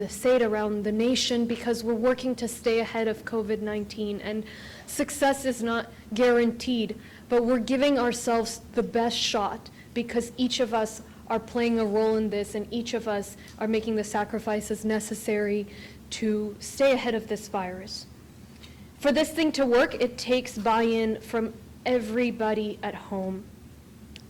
the state, around the nation, because we're working to stay ahead of COVID-19, and success is not guaranteed, but we're giving ourselves the best shot because each of us are playing a role in this, and each of us are making the sacrifices necessary to stay ahead of this virus. For this thing to work, it takes buy-in from everybody at home.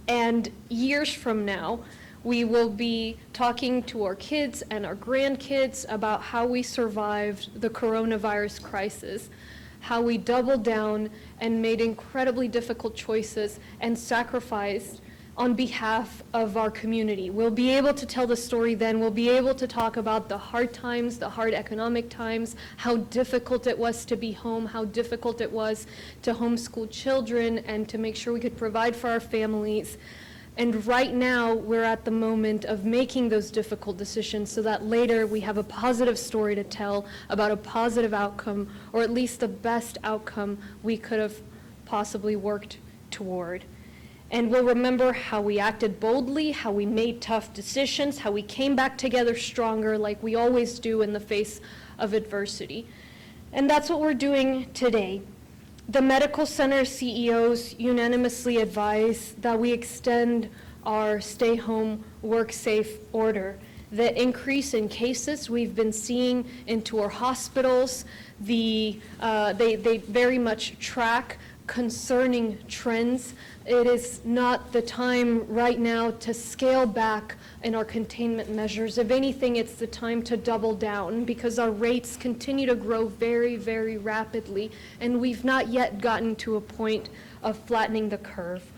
And years from now, we will be talking to our kids and our grandkids about how we survived the coronavirus crisis, how we doubled down and made incredibly difficult choices and sacrificed on behalf of our community. We'll be able to tell the story then. We'll be able to talk about the hard times, the hard economic times, how difficult it was to be home, how difficult it was to homeschool children and to make sure we could provide for our families. And right now, we're at the moment of making those difficult decisions so that later we have a positive story to tell about a positive outcome, or at least the best outcome we could have possibly worked toward. And we'll remember how we acted boldly, how we made tough decisions, how we came back together stronger like we always do in the face of adversity. And that's what we're doing today. The medical center CEOs unanimously advise that we extend our stay home, work safe order. The increase in cases we've been seeing into our hospitals, they very much track concerning trends. It is not the time right now to scale back in our containment measures. If anything, it's the time to double down because our rates continue to grow very, very rapidly, and we've not yet gotten to a point of flattening the curve.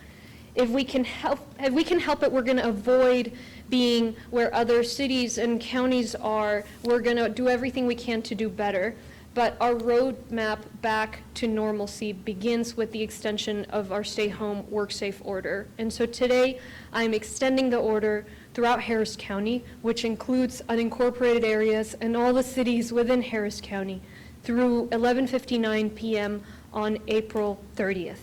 If we can help it, we're going to avoid being where other cities and counties are. We're going to do everything we can to do better. But our roadmap back to normalcy begins with the extension of our stay home, work safe order. And so today, I'm extending the order throughout Harris County, which includes unincorporated areas and all the cities within Harris County, through 11:59 p.m. on April 30th.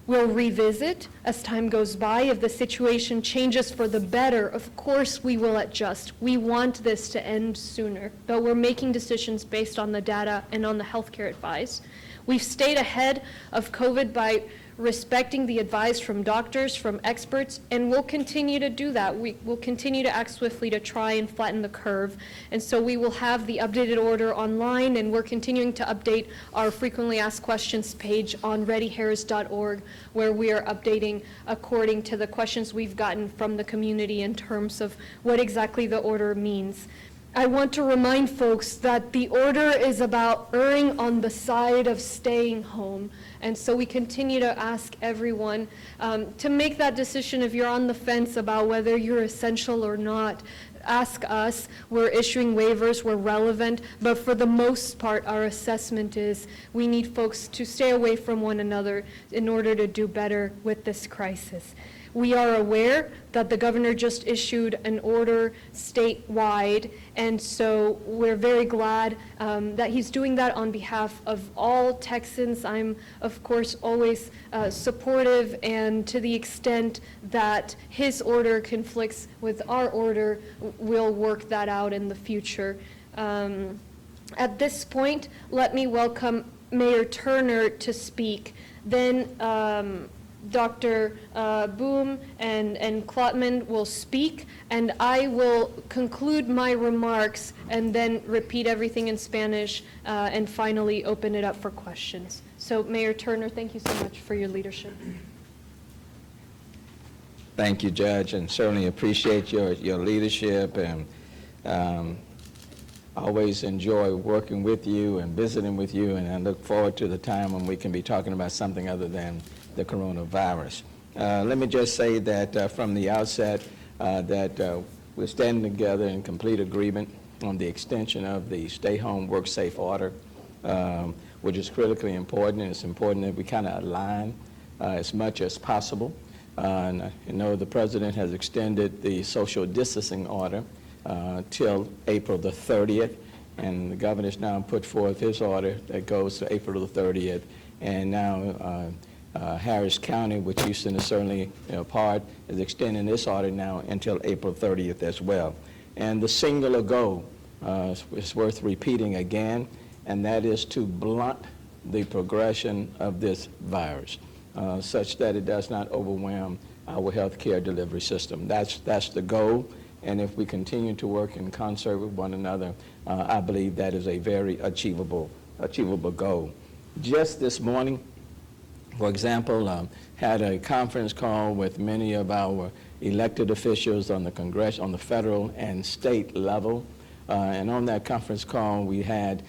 We'll revisit as time goes by. If the situation changes for the better, of course we will adjust. We want this to end sooner, but we're making decisions based on the data and on the healthcare advice. We've stayed ahead of COVID by respecting the advice from doctors, from experts, and we'll continue to do that. We will continue to act swiftly to try and flatten the curve. And so we will have the updated order online, and we're continuing to update our frequently asked questions page on readyharris.org, where we are updating according to the questions we've gotten from the community in terms of what exactly the order means. I want to remind folks that the order is about erring on the side of staying home. And so we continue to ask everyone to make that decision. If you're on the fence about whether you're essential or not, ask us. We're issuing waivers, we're relevant, but for the most part, our assessment is we need folks to stay away from one another in order to do better with this crisis. We are aware that the governor just issued an order statewide, and so we're very glad that he's doing that on behalf of all Texans. I'm, of course, always supportive, and to the extent that his order conflicts with our order, we'll work that out in the future. At this point, let me welcome Mayor Turner to speak. Then Dr. Boom and Klotman will speak, and I will conclude my remarks and then repeat everything in Spanish and finally open it up for questions. So Mayor Turner, thank you so much for your leadership. Thank you, Judge, and certainly appreciate your leadership, and always enjoy working with you and visiting with you, and I look forward to the time when we can be talking about something other than the coronavirus. Let me just say that from the outset that we're standing together in complete agreement on the extension of the stay home, work safe order, which is critically important, and it's important that we kind of align as much as possible. And I know the President has extended the social distancing order till April the 30th, and the Governor's now put forth his order that goes to April the 30th, and now Harris County, which Houston is certainly part, is extending this order now until April 30th as well. And the singular goal it's worth repeating again, and that is to blunt the progression of this virus, such that it does not overwhelm our healthcare delivery system. That's the goal, and if we continue to work in concert with one another, I believe that is a very achievable goal. Just this morning, for example, had a conference call with many of our elected officials on the federal and state level. And on that conference call, we had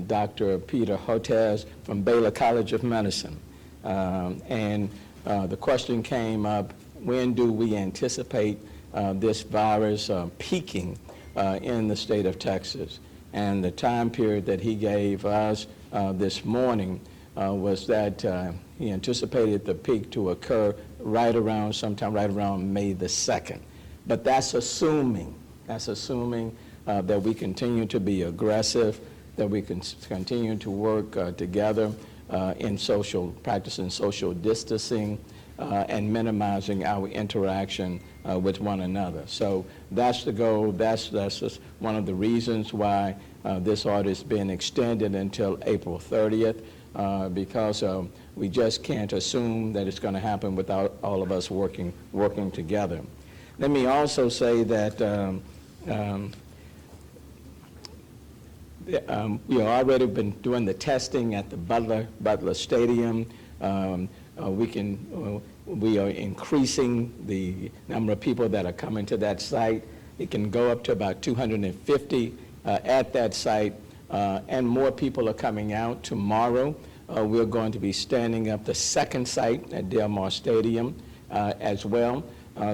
Dr. Peter Hotez from Baylor College of Medicine. And the question came up, when do we anticipate this virus peaking in the state of Texas? And the time period that he gave us this morning was that he anticipated the peak to occur sometime right around May the 2nd. But that's assuming that we continue to be aggressive, that we can continue to work together in practicing social distancing and minimizing our interaction with one another. So that's the goal. That's just one of the reasons why this order has been extended until April 30th, because we just can't assume that it's going to happen without all of us working together. Let me also say that we have already been doing the testing at the Butler Stadium. We are increasing the number of people that are coming to that site. It can go up to about 250 at that site, and more people are coming out. Tomorrow, we're going to be standing up the second site at Del Mar Stadium as well.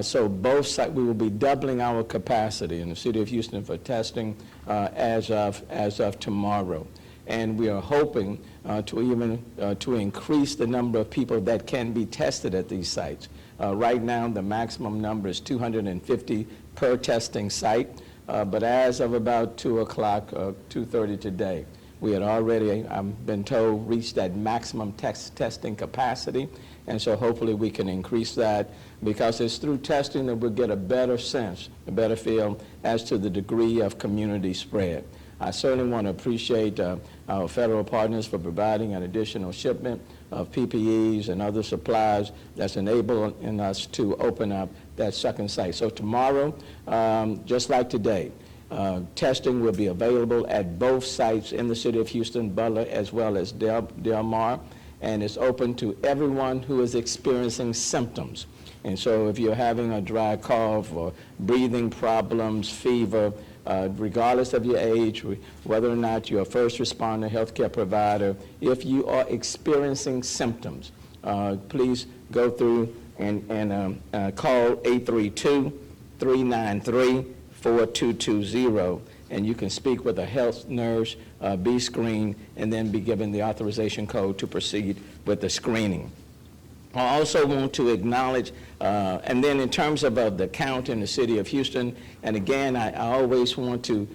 So both sites, we will be doubling our capacity in the city of Houston for testing as of tomorrow. And we are hoping to increase the number of people that can be tested at these sites. Right now, the maximum number is 250 per testing site, but as of about 2 o'clock, 2:30 today, we had already, I've been told, reached that maximum testing capacity, and so hopefully we can increase that, because it's through testing that we'll get a better sense, a better feel as to the degree of community spread. I certainly want to appreciate our federal partners for providing an additional shipment of PPEs and other supplies that's enabling us to open up that second site. So tomorrow, just like today, testing will be available at both sites in the city of Houston, Butler, as well as Del Mar, and it's open to everyone who is experiencing symptoms. And so if you're having a dry cough or breathing problems, fever, regardless of your age, whether or not you're a first responder, healthcare provider, if you are experiencing symptoms, please go through and call 832-393-4220, and you can speak with a health nurse, be screened, and then be given the authorization code to proceed with the screening. I also want to acknowledge, and then in terms of the count in the city of Houston, and again, I always want to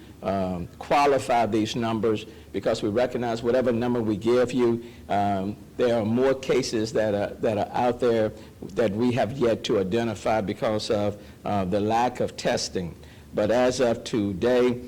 qualify these numbers, because we recognize whatever number we give you, there are more cases that are out there that we have yet to identify because of the lack of testing. But as of today,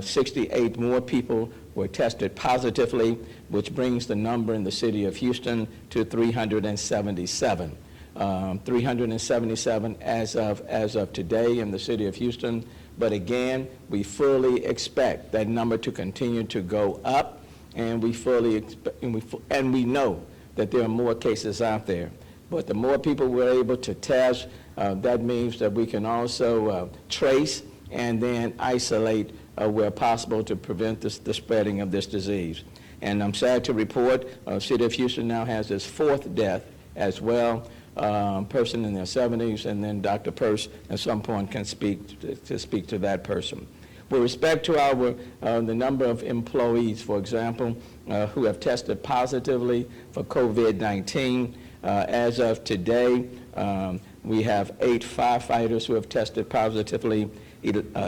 68 more people were tested positively, which brings the number in the city of Houston to 377. 377 as of today in the city of Houston. But again, we fully expect that number to continue to go up, and we know that there are more cases out there. But the more people we're able to test, that means that we can also trace and then isolate where possible to prevent the spreading of this disease. And I'm sad to report, City of Houston now has its 4th death as well, person in their 70s, and then Dr. Peirce at some point can speak to that person. With respect to the number of employees, for example, who have tested positively for COVID-19, as of today, we have 8 firefighters who have tested positively,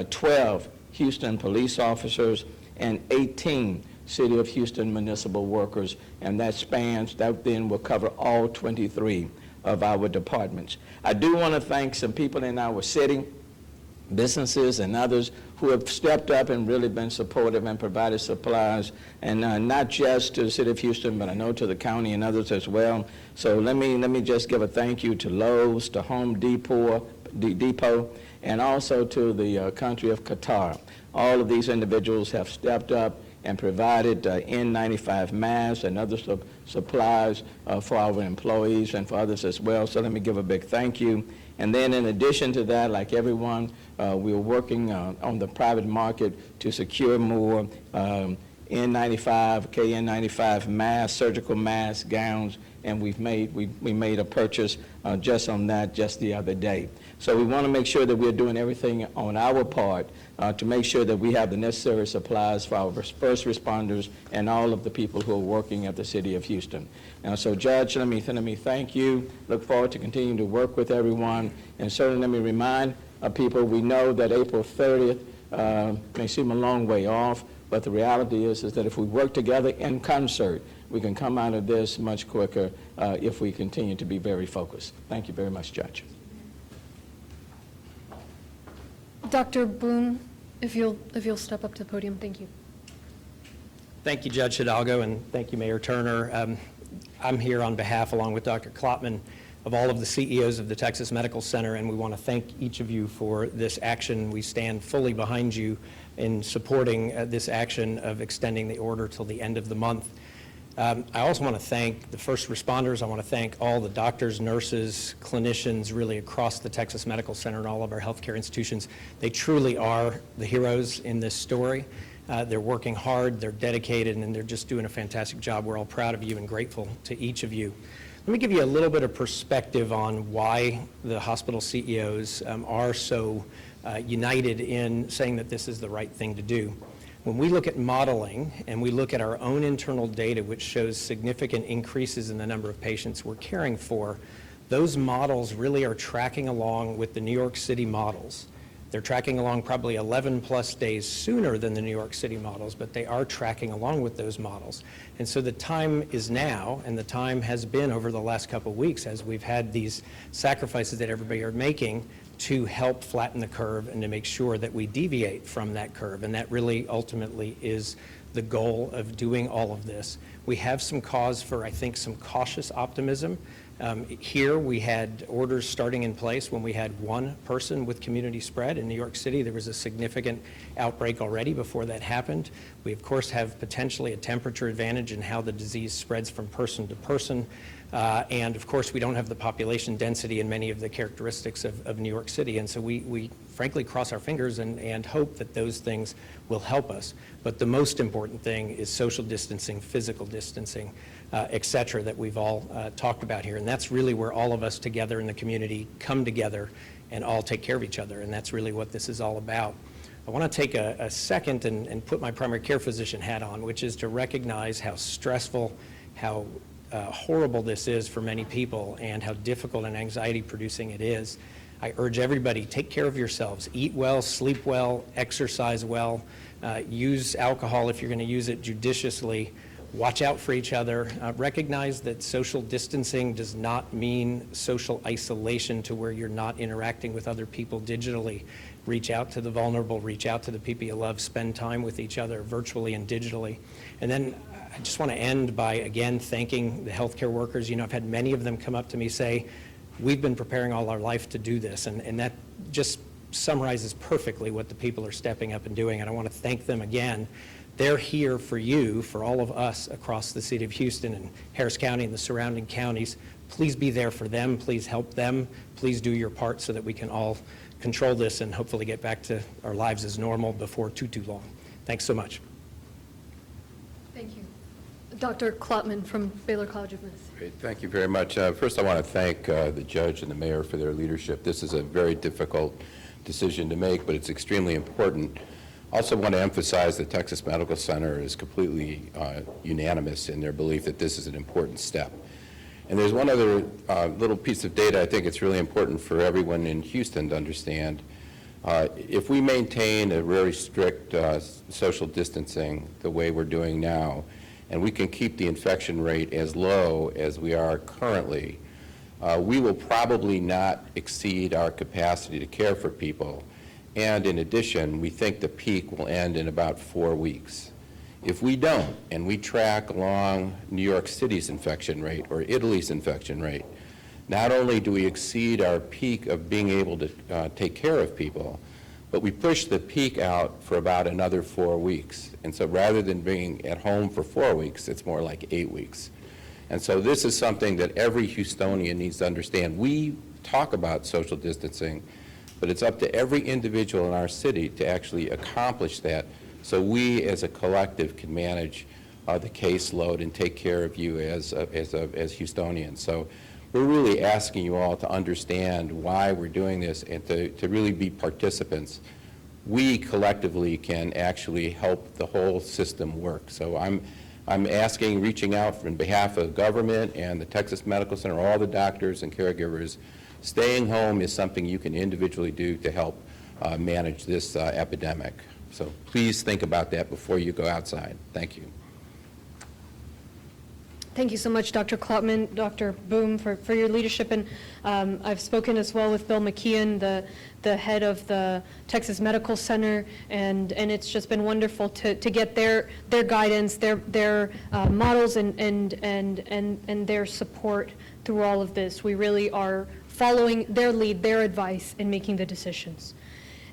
12 Houston police officers, and 18 City of Houston municipal workers, and that then will cover all 23 of our departments. I do want to thank some people in our city, businesses and others, who have stepped up and really been supportive and provided supplies, and not just to the City of Houston, but I know to the county and others as well. So let me just give a thank you to Lowe's, to Home Depot, and also to the country of Qatar. All of these individuals have stepped up and provided N95 masks and other supplies for our employees and for others as well. So let me give a big thank you. And then in addition to that, like everyone, we're working on the private market to secure more N95, KN95 masks, surgical masks, gowns, and we made a purchase just on that just the other day. So we want to make sure that we're doing everything on our part to make sure that we have the necessary supplies for our first responders and all of the people who are working at the City of Houston. So Judge, let me thank you. Look forward to continuing to work with everyone. And certainly let me remind people, we know that April 30th may seem a long way off, but the reality is that if we work together in concert, we can come out of this much quicker if we continue to be very focused. Thank you very much, Judge. Dr. Boom, if you'll step up to the podium, thank you. Thank you, Judge Hidalgo, and thank you, Mayor Turner. I'm here on behalf, along with Dr. Klopman, of all of the CEOs of the Texas Medical Center, and we want to thank each of you for this action. We stand fully behind you in supporting this action of extending the order till the end of the month. I also want to thank the first responders. I want to thank all the doctors, nurses, clinicians, really across the Texas Medical Center and all of our healthcare institutions. They truly are the heroes in this story. They're working hard, they're dedicated, and they're just doing a fantastic job. We're all proud of you and grateful to each of you. Let me give you a little bit of perspective on why the hospital CEOs are so united in saying that this is the right thing to do. When we look at modeling and we look at our own internal data, which shows significant increases in the number of patients we're caring for, those models really are tracking along with the New York City models. They're tracking along probably 11 plus days sooner than the New York City models, but they are tracking along with those models. And so the time is now, and the time has been over the last couple of weeks as we've had these sacrifices that everybody are making to help flatten the curve and to make sure that we deviate from that curve. And that really ultimately is the goal of doing all of this. We have some cause for, I think, some cautious optimism. Here we had orders starting in place when we had one person with community spread. In New York City, there was a significant outbreak already before that happened. We, of course, have potentially a temperature advantage in how the disease spreads from person to person. And, of course, we don't have the population density and many of the characteristics of New York City. And so we frankly cross our fingers and hope that those things will help us. But the most important thing is social distancing, physical distancing, et cetera, that we've all talked about here. And that's really where all of us together in the community come together and all take care of each other. And that's really what this is all about. I want to take a second and put my primary care physician hat on, which is to recognize how stressful, how horrible this is for many people and how difficult and anxiety-producing it is. I urge everybody, take care of yourselves. Eat well, sleep well, exercise well, use alcohol if you're going to use it judiciously. Watch out for each other. Recognize that social distancing does not mean social isolation to where you're not interacting with other people digitally. Reach out to the vulnerable, reach out to the people you love, spend time with each other virtually and digitally. And then I just want to end by, again, thanking the healthcare workers. You know, I've had many of them come up to me say, we've been preparing all our life to do this. And that just summarizes perfectly what the people are stepping up and doing. And I want to thank them again. They're here for you, for all of us across the city of Houston and Harris County and the surrounding counties. Please be there for them. Please help them. Please do your part so that we can all control this and hopefully get back to our lives as normal before too long. Thanks so much. Thank you. Dr. Klopman from Baylor College of Medicine. Great. Thank you very much. First, I want to thank the judge and the mayor for their leadership. This is a very difficult decision to make, but it's extremely important. Also want to emphasize the Texas Medical Center is completely unanimous in their belief that this is an important step. And there's one other little piece of data I think it's really important for everyone in Houston to understand. If we maintain a very strict social distancing the way we're doing now, and we can keep the infection rate as low as we are currently, we will probably not exceed our capacity to care for people And in addition, we think the peak will end in about 4 weeks. If we don't, and we track along New York City's infection rate or Italy's infection rate, not only do we exceed our peak of being able to take care of people, but we push the peak out for about another 4 weeks. And so rather than being at home for 4 weeks, it's more like 8 weeks. And so this is something that every Houstonian needs to understand. We talk about social distancing, but it's up to every individual in our city to actually accomplish that, so we as a collective can manage the caseload and take care of you as Houstonians. So we're really asking you all to understand why we're doing this and to really be participants. We collectively can actually help the whole system work. So I'm asking, reaching out on behalf of government and the Texas Medical Center, all the doctors and caregivers, staying home is something you can individually do to help manage this epidemic. So please think about that before you go outside. Thank you. Thank you so much, Dr. Klopman, Dr. Boom, for your leadership. And I've spoken as well with Bill McKeon, the head of the Texas Medical Center, and it's just been wonderful to get their guidance, their models, and their support through all of this. We really are following their lead, their advice in making the decisions.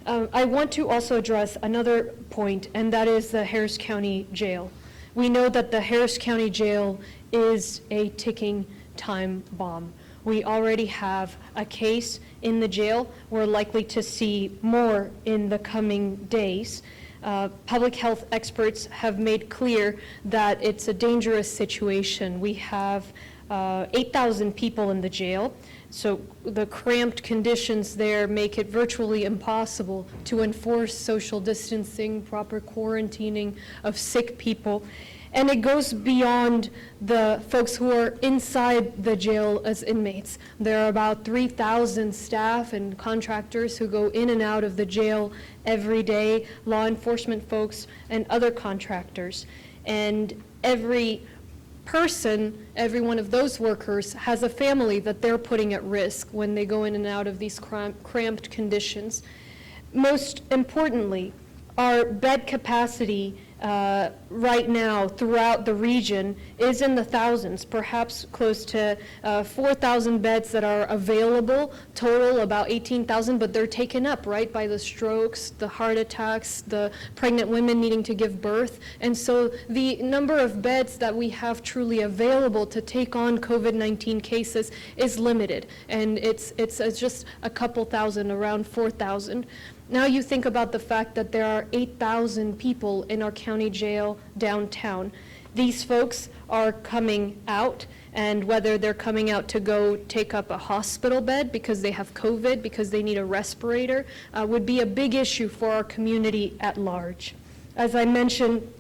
I want to also address another point, and that is the Harris County Jail. We know that the Harris County Jail is a ticking time bomb. We already have a case in the jail. We're likely to see more in the coming days. Public health experts have made clear that it's a dangerous situation. We have 8,000 people in the jail, so the cramped conditions there make it virtually impossible to enforce social distancing, proper quarantining of sick people. And it goes beyond the folks who are inside the jail as inmates. There are about 3,000 staff and contractors who go in and out of the jail every day, law enforcement folks and other contractors. And every person, every one of those workers has a family that they're putting at risk when they go in and out of these cramped conditions. Most importantly, our bed capacity right now throughout the region is in the thousands, perhaps close to 4,000 beds that are available, total about 18,000, but they're taken up, right, by the strokes, the heart attacks, the pregnant women needing to give birth. And so the number of beds that we have truly available to take on COVID-19 cases is limited, and it's just a couple thousand, around 4,000. Now you think about the fact that there are 8,000 people in our county jail downtown. These folks are coming out, and whether they're coming out to go take up a hospital bed because they have COVID, because they need a respirator, would be a big issue for our community at large. As I mentioned,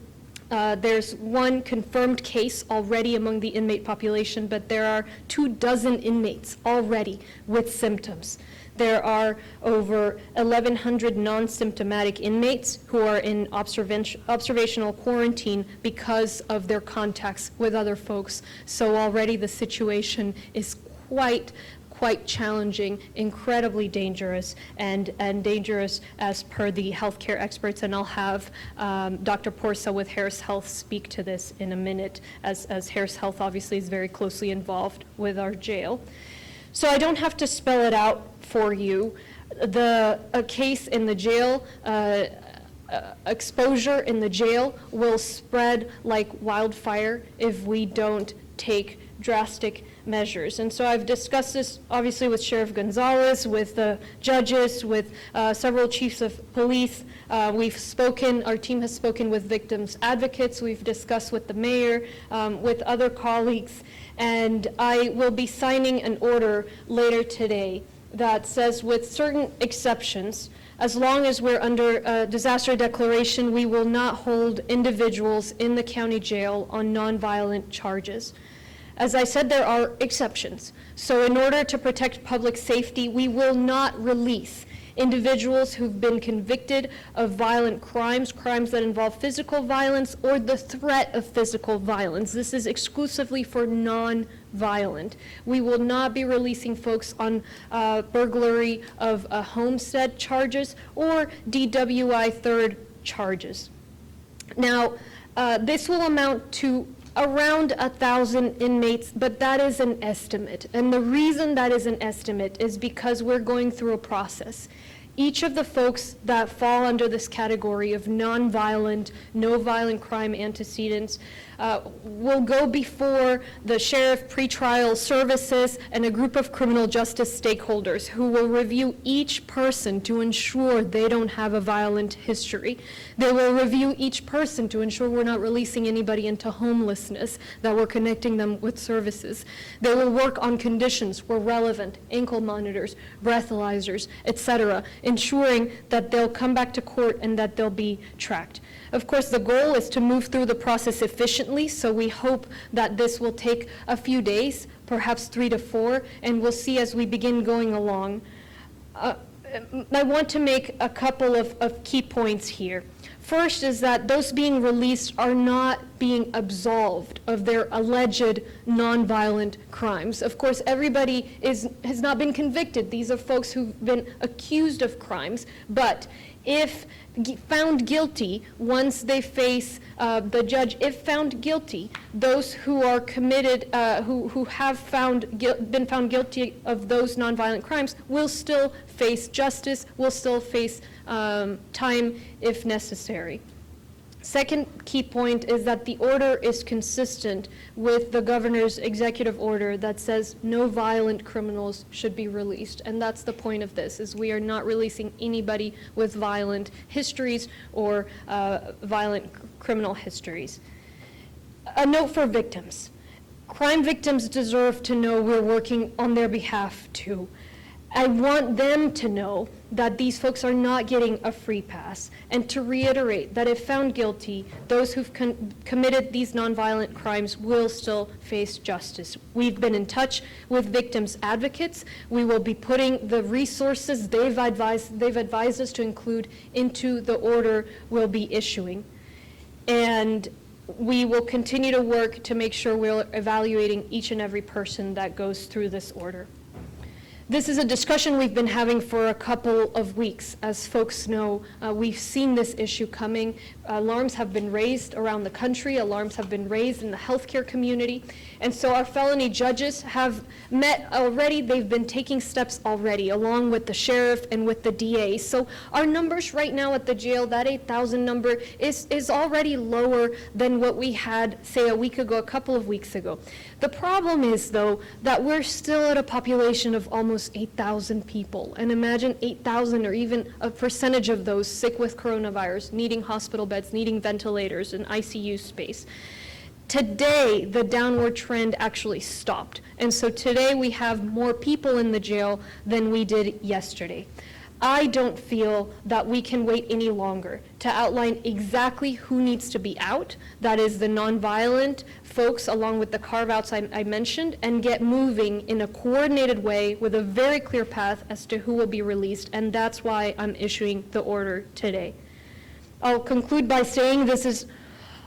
there's one confirmed case already among the inmate population, but there are 24 inmates already with symptoms. There are over 1,100 non-symptomatic inmates who are in observational quarantine because of their contacts with other folks. So already the situation is quite challenging, incredibly dangerous, and dangerous as per the healthcare experts. And I'll have Dr. Porsa with Harris Health speak to this in a minute, as Harris Health obviously is very closely involved with our jail. So I don't have to spell it out for you. A case in the jail, exposure in the jail will spread like wildfire if we don't take drastic measures. And so I've discussed this obviously with Sheriff Gonzalez, with the judges, with several chiefs of police. We've spoken, our team has spoken with victims advocates. We've discussed with the mayor, with other colleagues. And I will be signing an order later today that says, with certain exceptions, as long as we're under a disaster declaration, we will not hold individuals in the county jail on nonviolent charges. As I said, there are exceptions. So in order to protect public safety, we will not release individuals who've been convicted of violent crimes, crimes that involve physical violence or the threat of physical violence. This is exclusively for non-violent. We will not be releasing folks on burglary of homestead charges or DWI third charges. Now, this will amount to around 1,000 inmates, but that is an estimate. And the reason that is an estimate is because we're going through a process. Each of the folks that fall under this category of nonviolent, no violent crime antecedents will go before the sheriff pretrial services and a group of criminal justice stakeholders who will review each person to ensure they don't have a violent history. They will review each person to ensure we're not releasing anybody into homelessness, that we're connecting them with services. They will work on conditions where relevant, ankle monitors, breathalyzers, etc., ensuring that they'll come back to court and that they'll be tracked. Of course, the goal is to move through the process efficiently, so we hope that this will take a few days, perhaps 3 to 4, and we'll see as we begin going along. I want to make a couple of key points here. First is that those being released are not being absolved of their alleged nonviolent crimes. Of course, everybody has not been convicted. These are folks who've been accused of crimes, but if found guilty, once they face the judge, if found guilty, those who are committed, who have been found guilty of those nonviolent crimes will still face justice, will still face time if necessary. Second key point is that the order is consistent with the governor's executive order that says no violent criminals should be released. And that's the point of this, is we are not releasing anybody with violent histories or violent criminal histories. A note for victims. Crime victims deserve to know we're working on their behalf too. I want them to know that these folks are not getting a free pass, and to reiterate that if found guilty, those who've committed these nonviolent crimes will still face justice. We've been in touch with victims' advocates. We will be putting the resources they've advised us to include into the order we'll be issuing. And we will continue to work to make sure we're evaluating each and every person that goes through this order. This is a discussion we've been having for a couple of weeks. As folks know, we've seen this issue coming. Alarms have been raised around the country. Alarms have been raised in the healthcare community. And so our felony judges have met already. They've been taking steps already, along with the sheriff and with the DA. So our numbers right now at the jail, that 8,000 number, is already lower than what we had, say, a week ago, a couple of weeks ago. The problem is, though, that we're still at a population of almost 8,000 people. And imagine 8,000 or even a percentage of those sick with coronavirus, needing hospital beds, needing ventilators and ICU space. Today, the downward trend actually stopped. And so today we have more people in the jail than we did yesterday. I don't feel that we can wait any longer to outline exactly who needs to be out, that is the nonviolent folks along with the carve-outs I mentioned, and get moving in a coordinated way with a very clear path as to who will be released, and that's why I'm issuing the order today. I'll conclude by saying this is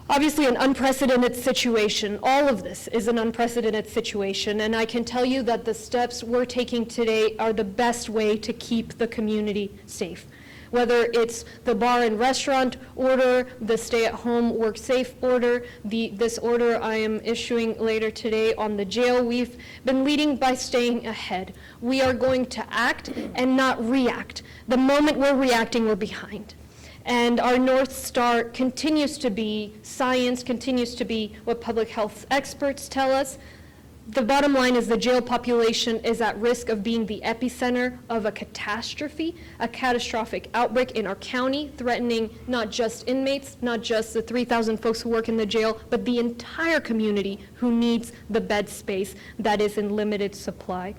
obviously an unprecedented situation. All of this is an unprecedented situation, and I can tell you that the steps we're taking today are the best way to keep the community safe. Whether it's the bar and restaurant order, the stay-at-home, work-safe order, this order I am issuing later today on the jail, we've been leading by staying ahead. We are going to act and not react. The moment we're reacting, we're behind. And our North Star continues to be science, continues to be what public health experts tell us. The bottom line is the jail population is at risk of being the epicenter of a catastrophe, a catastrophic outbreak in our county, threatening not just inmates, not just the 3,000 folks who work in the jail, but the entire community who needs the bed space that is in limited supply.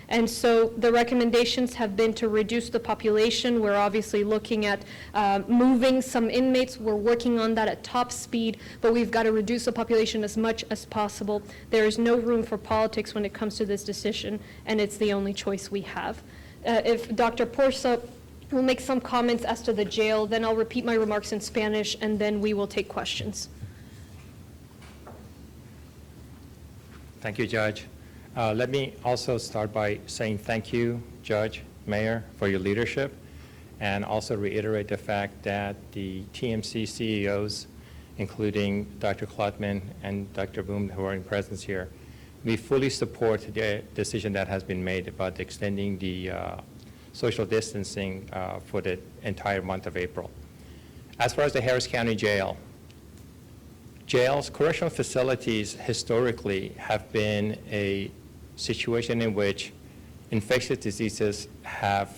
And so the recommendations have been to reduce the population. We're obviously looking at moving some inmates. We're working on that at top speed, but we've got to reduce the population as much as possible. There is no room for politics when it comes to this decision, and it's the only choice we have. If Dr. Porsa We'll make some comments as to the jail, then I'll repeat my remarks in Spanish, and then we will take questions. Thank you, Judge. Let me also start by saying thank you, Judge, Mayor, for your leadership, and also reiterate the fact that the TMC CEOs, including Dr. Klotman and Dr. Boom, who are in presence here, we fully support the decision that has been made about extending the social distancing for the entire month of April. As far as the Harris County Jail, jails, correctional facilities historically have been a situation in which infectious diseases have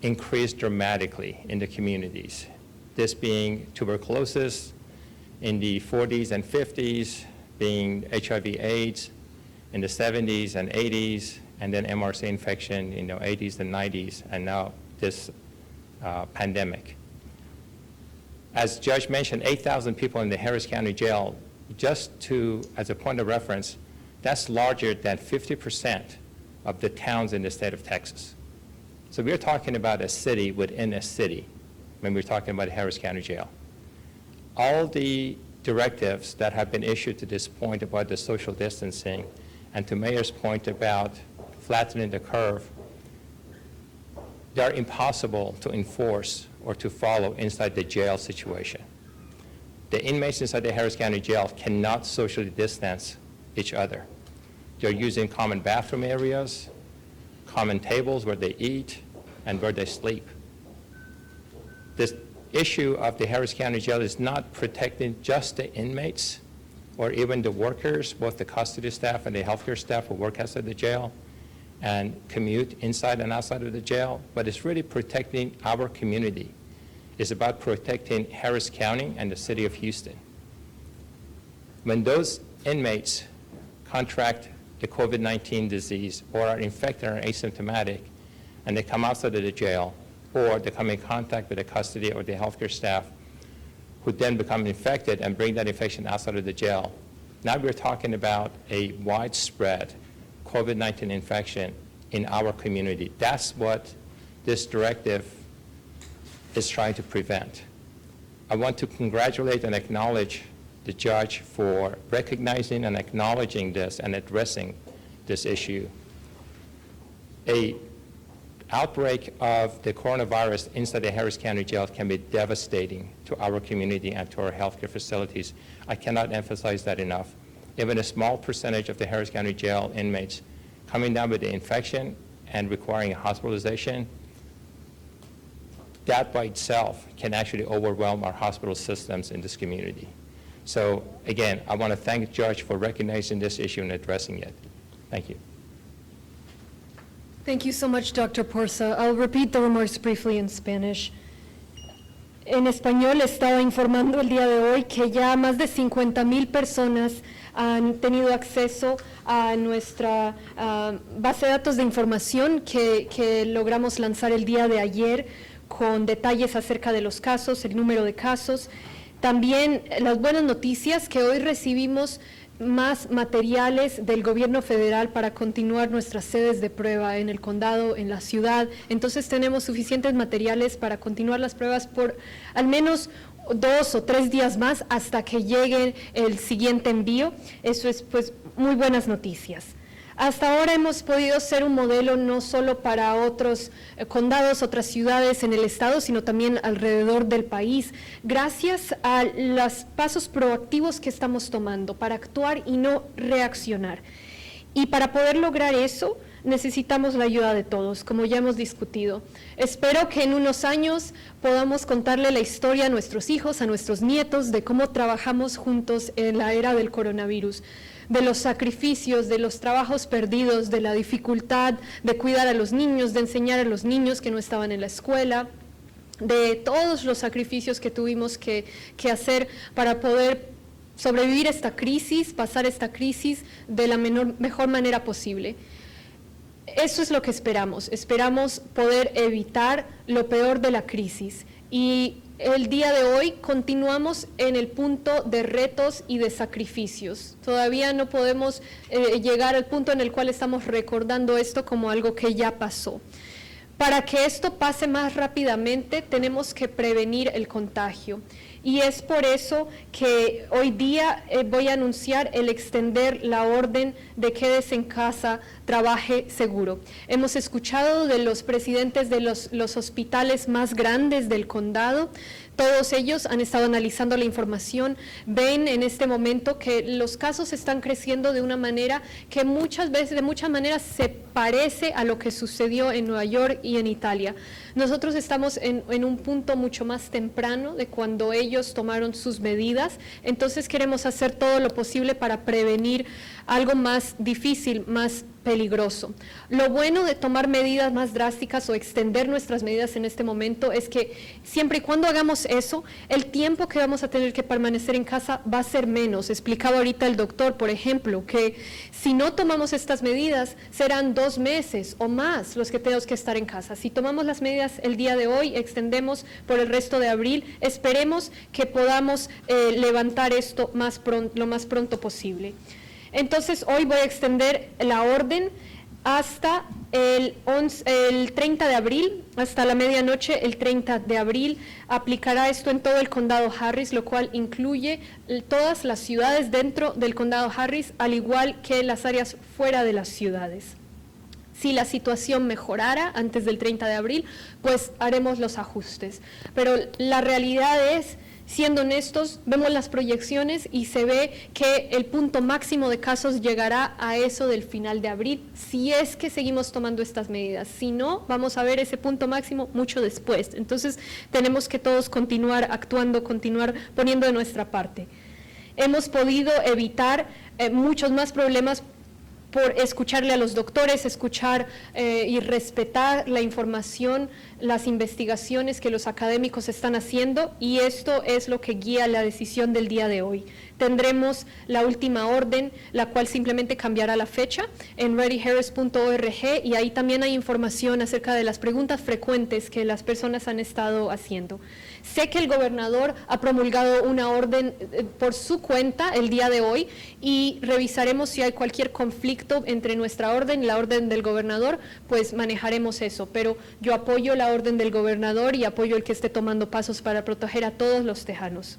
increased dramatically in the communities. This being tuberculosis in the 40s and 50s, being HIV/AIDS in the 70s and 80s, and then MRSA infection in the 80s and 90s, and now this pandemic. As Judge mentioned, 8,000 people in the Harris County Jail, as a point of reference, that's larger than 50% of the towns in the state of Texas. So we're talking about a city within a city when we're talking about Harris County Jail. All the directives that have been issued to this point about the social distancing, and to Mayor's point about flattening the curve, they're impossible to enforce or to follow inside the jail situation. The inmates inside the Harris County Jail cannot socially distance each other. They're using common bathroom areas, common tables where they eat, and where they sleep. This issue of the Harris County Jail is not protecting just the inmates or even the workers, both the custody staff and the healthcare staff who work outside the jail and commute inside and outside of the jail, but it's really protecting our community. It's about protecting Harris County and the city of Houston. When those inmates contract the COVID-19 disease or are infected or asymptomatic, and they come outside of the jail, or they come in contact with the custody or the healthcare staff, who then become infected and bring that infection outside of the jail, now we're talking about a widespread COVID-19 infection in our community. That's what this directive is trying to prevent. I want to congratulate and acknowledge the judge for recognizing and acknowledging this and addressing this issue. An outbreak of the coronavirus inside the Harris County Jail can be devastating to our community and to our healthcare facilities. I cannot emphasize that enough. Even a small percentage of the Harris County Jail inmates coming down with the infection and requiring hospitalization, that by itself can actually overwhelm our hospital systems in this community. So again, I want to thank the judge for recognizing this issue and addressing it. Thank you. Thank you so much, Dr. Porza. I'll repeat the remarks briefly in Spanish. En español estaba informando el día de hoy que ya más de 50,000 personas han tenido acceso a nuestra base de datos de información que logramos lanzar el día de ayer con detalles acerca de los casos, el número de casos. También las buenas noticias que hoy recibimos más materiales del gobierno federal para continuar nuestras sedes de prueba en el condado, en la ciudad. Entonces tenemos suficientes materiales para continuar las pruebas por al menos 2 o 3 días más hasta que llegue el siguiente envío. Eso es pues muy buenas noticias. Hasta ahora hemos podido ser un modelo no solo para otros condados, otras ciudades en el estado, sino también alrededor del país, gracias a los pasos proactivos que estamos tomando para actuar y no reaccionar. Y para poder lograr eso, necesitamos la ayuda de todos, como ya hemos discutido. Espero que en unos años podamos contarle la historia a nuestros hijos, a nuestros nietos, de cómo trabajamos juntos en la era del coronavirus, de los sacrificios, de los trabajos perdidos, de la dificultad de cuidar a los niños, de enseñar a los niños que no estaban en la escuela, de todos los sacrificios que tuvimos que hacer para poder sobrevivir esta crisis, pasar esta crisis de la mejor manera posible. Eso es lo que esperamos poder evitar lo peor de la crisis. Y el día de hoy continuamos en el punto de retos y de sacrificios. Todavía no podemos llegar al punto en el cual estamos recordando esto como algo que ya pasó. Para que esto pase más rápidamente, tenemos que prevenir el contagio. Y es por eso que hoy día voy a anunciar el extender la orden de quédese en casa, trabaje seguro. Hemos escuchado de los presidentes de los hospitales más grandes del condado. Todos ellos han estado analizando la información, ven en este momento que los casos están creciendo de una manera que muchas veces, de muchas maneras, se parece a lo que sucedió en Nueva York y en Italia. Nosotros estamos en un punto mucho más temprano de cuando ellos tomaron sus medidas, entonces queremos hacer todo lo posible para prevenir algo más difícil, más peligroso. Lo bueno de tomar medidas más drásticas o extender nuestras medidas en este momento es que siempre y cuando hagamos eso, el tiempo que vamos a tener que permanecer en casa va a ser menos. Explicaba ahorita el doctor, por ejemplo, que si no tomamos estas medidas, serán 2 meses o más los que tenemos que estar en casa. Si tomamos las medidas el día de hoy, extendemos por el resto de abril, esperemos que podamos levantar esto lo más pronto posible. Entonces, hoy voy a extender la orden hasta el 30 de abril, hasta la medianoche, el 30 de abril. Aplicará esto en todo el condado Harris, lo cual incluye todas las ciudades dentro del condado Harris, al igual que las áreas fuera de las ciudades. Si la situación mejorara antes del 30 de abril, pues haremos los ajustes. Pero la realidad es, siendo honestos, vemos las proyecciones y se ve que el punto máximo de casos llegará a eso del final de abril, si es que seguimos tomando estas medidas. Si no, vamos a ver ese punto máximo mucho después. Entonces, tenemos que todos continuar actuando, continuar poniendo de nuestra parte. Hemos podido evitar muchos más problemas por escucharle a los doctores, escuchar y respetar la información, las investigaciones que los académicos están haciendo, y esto es lo que guía la decisión del día de hoy. Tendremos la última orden, la cual simplemente cambiará la fecha en readyharris.org, y ahí también hay información acerca de las preguntas frecuentes que las personas han estado haciendo. Sé que el gobernador ha promulgado una orden por su cuenta el día de hoy, y revisaremos si hay cualquier conflicto entre nuestra orden y la orden del gobernador, pues manejaremos eso. Pero yo apoyo la orden del gobernador y apoyo el que esté tomando pasos para proteger a todos los tejanos.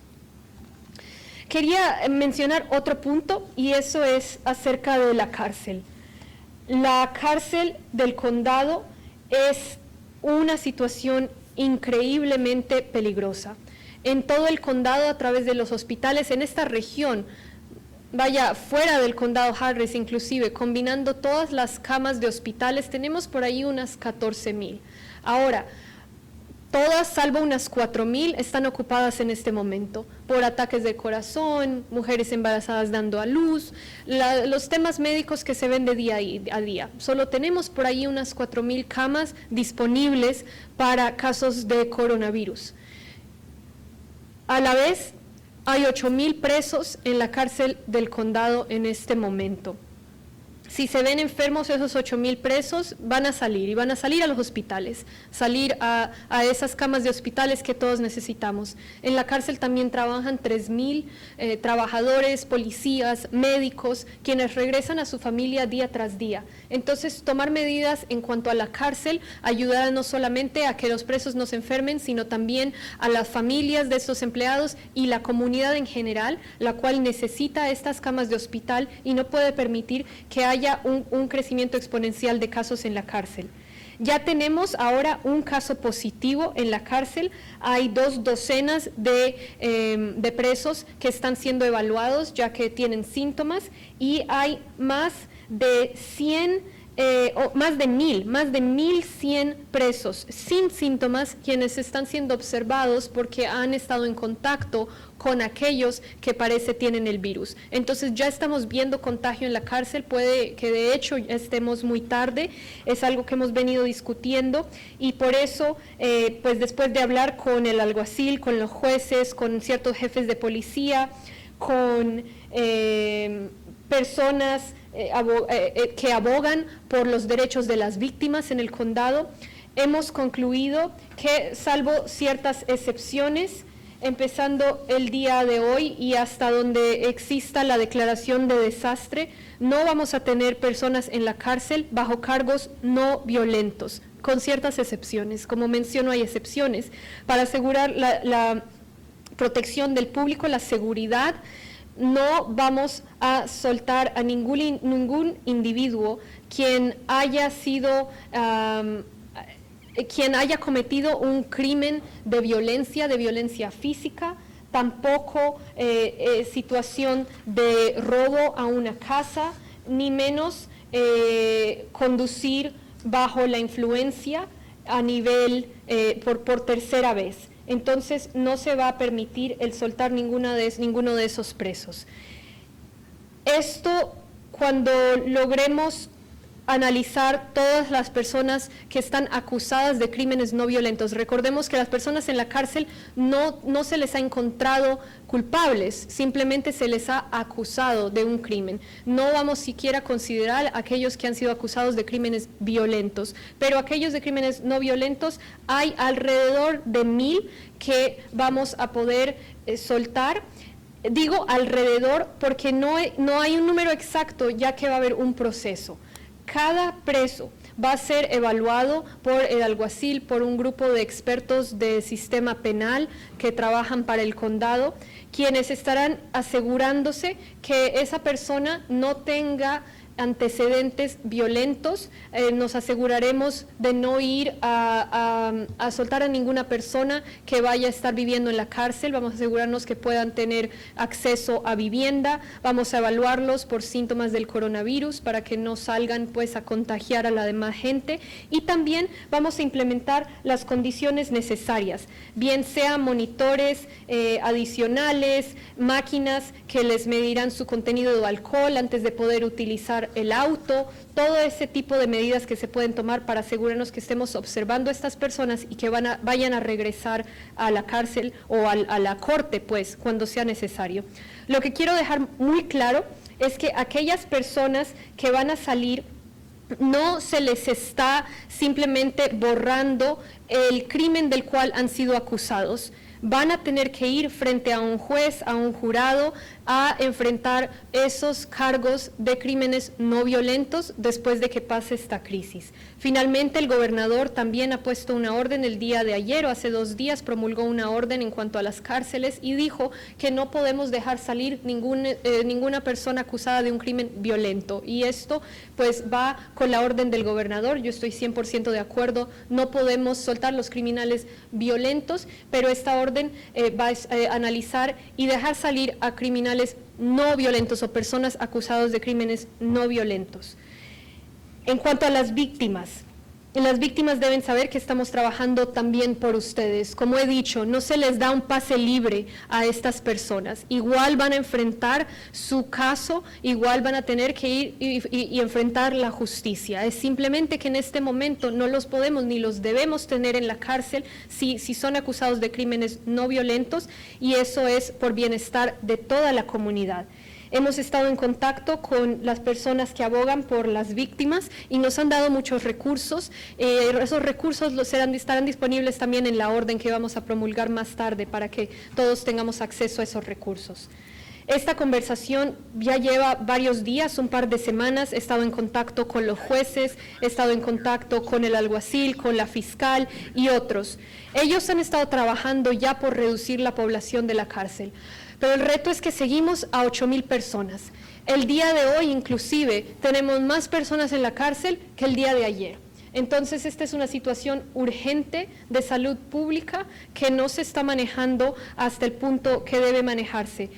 Quería mencionar otro punto, y eso es acerca de la cárcel. La cárcel del condado es una situación increíblemente peligrosa. En todo el condado, a través de los hospitales, en esta región, vaya, fuera del condado Harris inclusive, combinando todas las camas de hospitales, tenemos por ahí unas 14,000. Ahora, todas, salvo unas 4,000, están ocupadas en este momento por ataques del corazón, mujeres embarazadas dando a luz, los temas médicos que se ven de día a día. Solo tenemos por ahí unas 4,000 camas disponibles para casos de coronavirus. A la vez, hay 8,000 presos en la cárcel del condado en este momento. Si se ven enfermos esos 8,000 presos, van a salir, y van a salir a los hospitales, salir a esas camas de hospitales que todos necesitamos. En la cárcel también trabajan 3,000 trabajadores, policías, médicos, quienes regresan a su familia día tras día. Entonces, tomar medidas en cuanto a la cárcel ayudará no solamente a que los presos no se enfermen, sino también a las familias de estos empleados y la comunidad en general, la cual necesita estas camas de hospital y no puede permitir que haya un crecimiento exponencial de casos en la cárcel. Ya tenemos ahora un caso positivo en la cárcel, hay 2 docenas de presos que están siendo evaluados ya que tienen síntomas, y hay más de 1,100 presos sin síntomas quienes están siendo observados porque han estado en contacto con aquellos que parece tienen el virus. Entonces ya estamos viendo contagio en la cárcel, puede que de hecho ya estemos muy tarde, es algo que hemos venido discutiendo, y por eso, pues después de hablar con el alguacil, con los jueces, con ciertos jefes de policía, con personas que abogan por los derechos de las víctimas en el condado, hemos concluido que, salvo ciertas excepciones, empezando el día de hoy y hasta donde exista la declaración de desastre, no vamos a tener personas en la cárcel bajo cargos no violentos, con ciertas excepciones. Como menciono, hay excepciones para asegurar la protección del público, la seguridad. No vamos a soltar a ningún individuo quien haya sido, quien haya cometido un crimen de violencia física, tampoco situación de robo a una casa, ni menos conducir bajo la influencia a nivel por tercera vez. Entonces no se va a permitir el soltar ninguno de esos presos. Esto, cuando logremos analizar todas las personas que están acusadas de crímenes no violentos. Recordemos que las personas en la cárcel no se les ha encontrado culpables, simplemente se les ha acusado de un crimen. No vamos siquiera a considerar a aquellos que han sido acusados de crímenes violentos, pero aquellos de crímenes no violentos hay alrededor de 1,000 que vamos a poder soltar. Digo alrededor porque no hay un número exacto, ya que va a haber un proceso. Cada preso va a ser evaluado por el alguacil, por un grupo de expertos de sistema penal que trabajan para el condado, quienes estarán asegurándose que esa persona no tenga antecedentes violentos. Nos aseguraremos de no ir a soltar a ninguna persona que vaya a estar viviendo en la cárcel. Vamos a asegurarnos que puedan tener acceso a vivienda. Vamos a evaluarlos por síntomas del coronavirus para que no salgan pues a contagiar a la demás gente, y también vamos a implementar las condiciones necesarias, bien sea monitores adicionales, máquinas que les medirán su contenido de alcohol antes de poder utilizar el auto, todo ese tipo de medidas que se pueden tomar para asegurarnos que estemos observando a estas personas y que vayan a regresar a la cárcel o a la corte, pues, cuando sea necesario. Lo que quiero dejar muy claro es que aquellas personas que van a salir, no se les está simplemente borrando el crimen del cual han sido acusados. Van a tener que ir frente a un juez, a un jurado, a enfrentar esos cargos de crímenes no violentos después de que pase esta crisis. Finalmente, el gobernador también ha puesto una orden el día de ayer o hace 2 días, promulgó una orden en cuanto a las cárceles y dijo que no podemos dejar salir ninguna persona acusada de un crimen violento. Y esto pues va con la orden del gobernador. Yo estoy 100% de acuerdo, no podemos soltar los criminales violentos, pero esta orden va a analizar y dejar salir a criminales no violentos o personas acusadas de crímenes no violentos. En cuanto a las víctimas deben saber que estamos trabajando también por ustedes. Como he dicho, no se les da un pase libre a estas personas. Igual van a enfrentar su caso, igual van a tener que ir y enfrentar la justicia. Es simplemente que en este momento no los podemos ni los debemos tener en la cárcel si son acusados de crímenes no violentos, y eso es por bienestar de toda la comunidad. Hemos estado en contacto con las personas que abogan por las víctimas y nos han dado muchos recursos. Esos recursos estarán disponibles también en la orden que vamos a promulgar más tarde para que todos tengamos acceso a esos recursos. Esta conversación ya lleva varios días, un par de semanas. He estado en contacto con los jueces, he estado en contacto con el alguacil, con la fiscal y otros. Ellos han estado trabajando ya por reducir la población de la cárcel. Pero el reto es que seguimos a 8,000 personas. El día de hoy, inclusive, tenemos más personas en la cárcel que el día de ayer. Entonces, esta es una situación urgente de salud pública que no se está manejando hasta el punto que debe manejarse.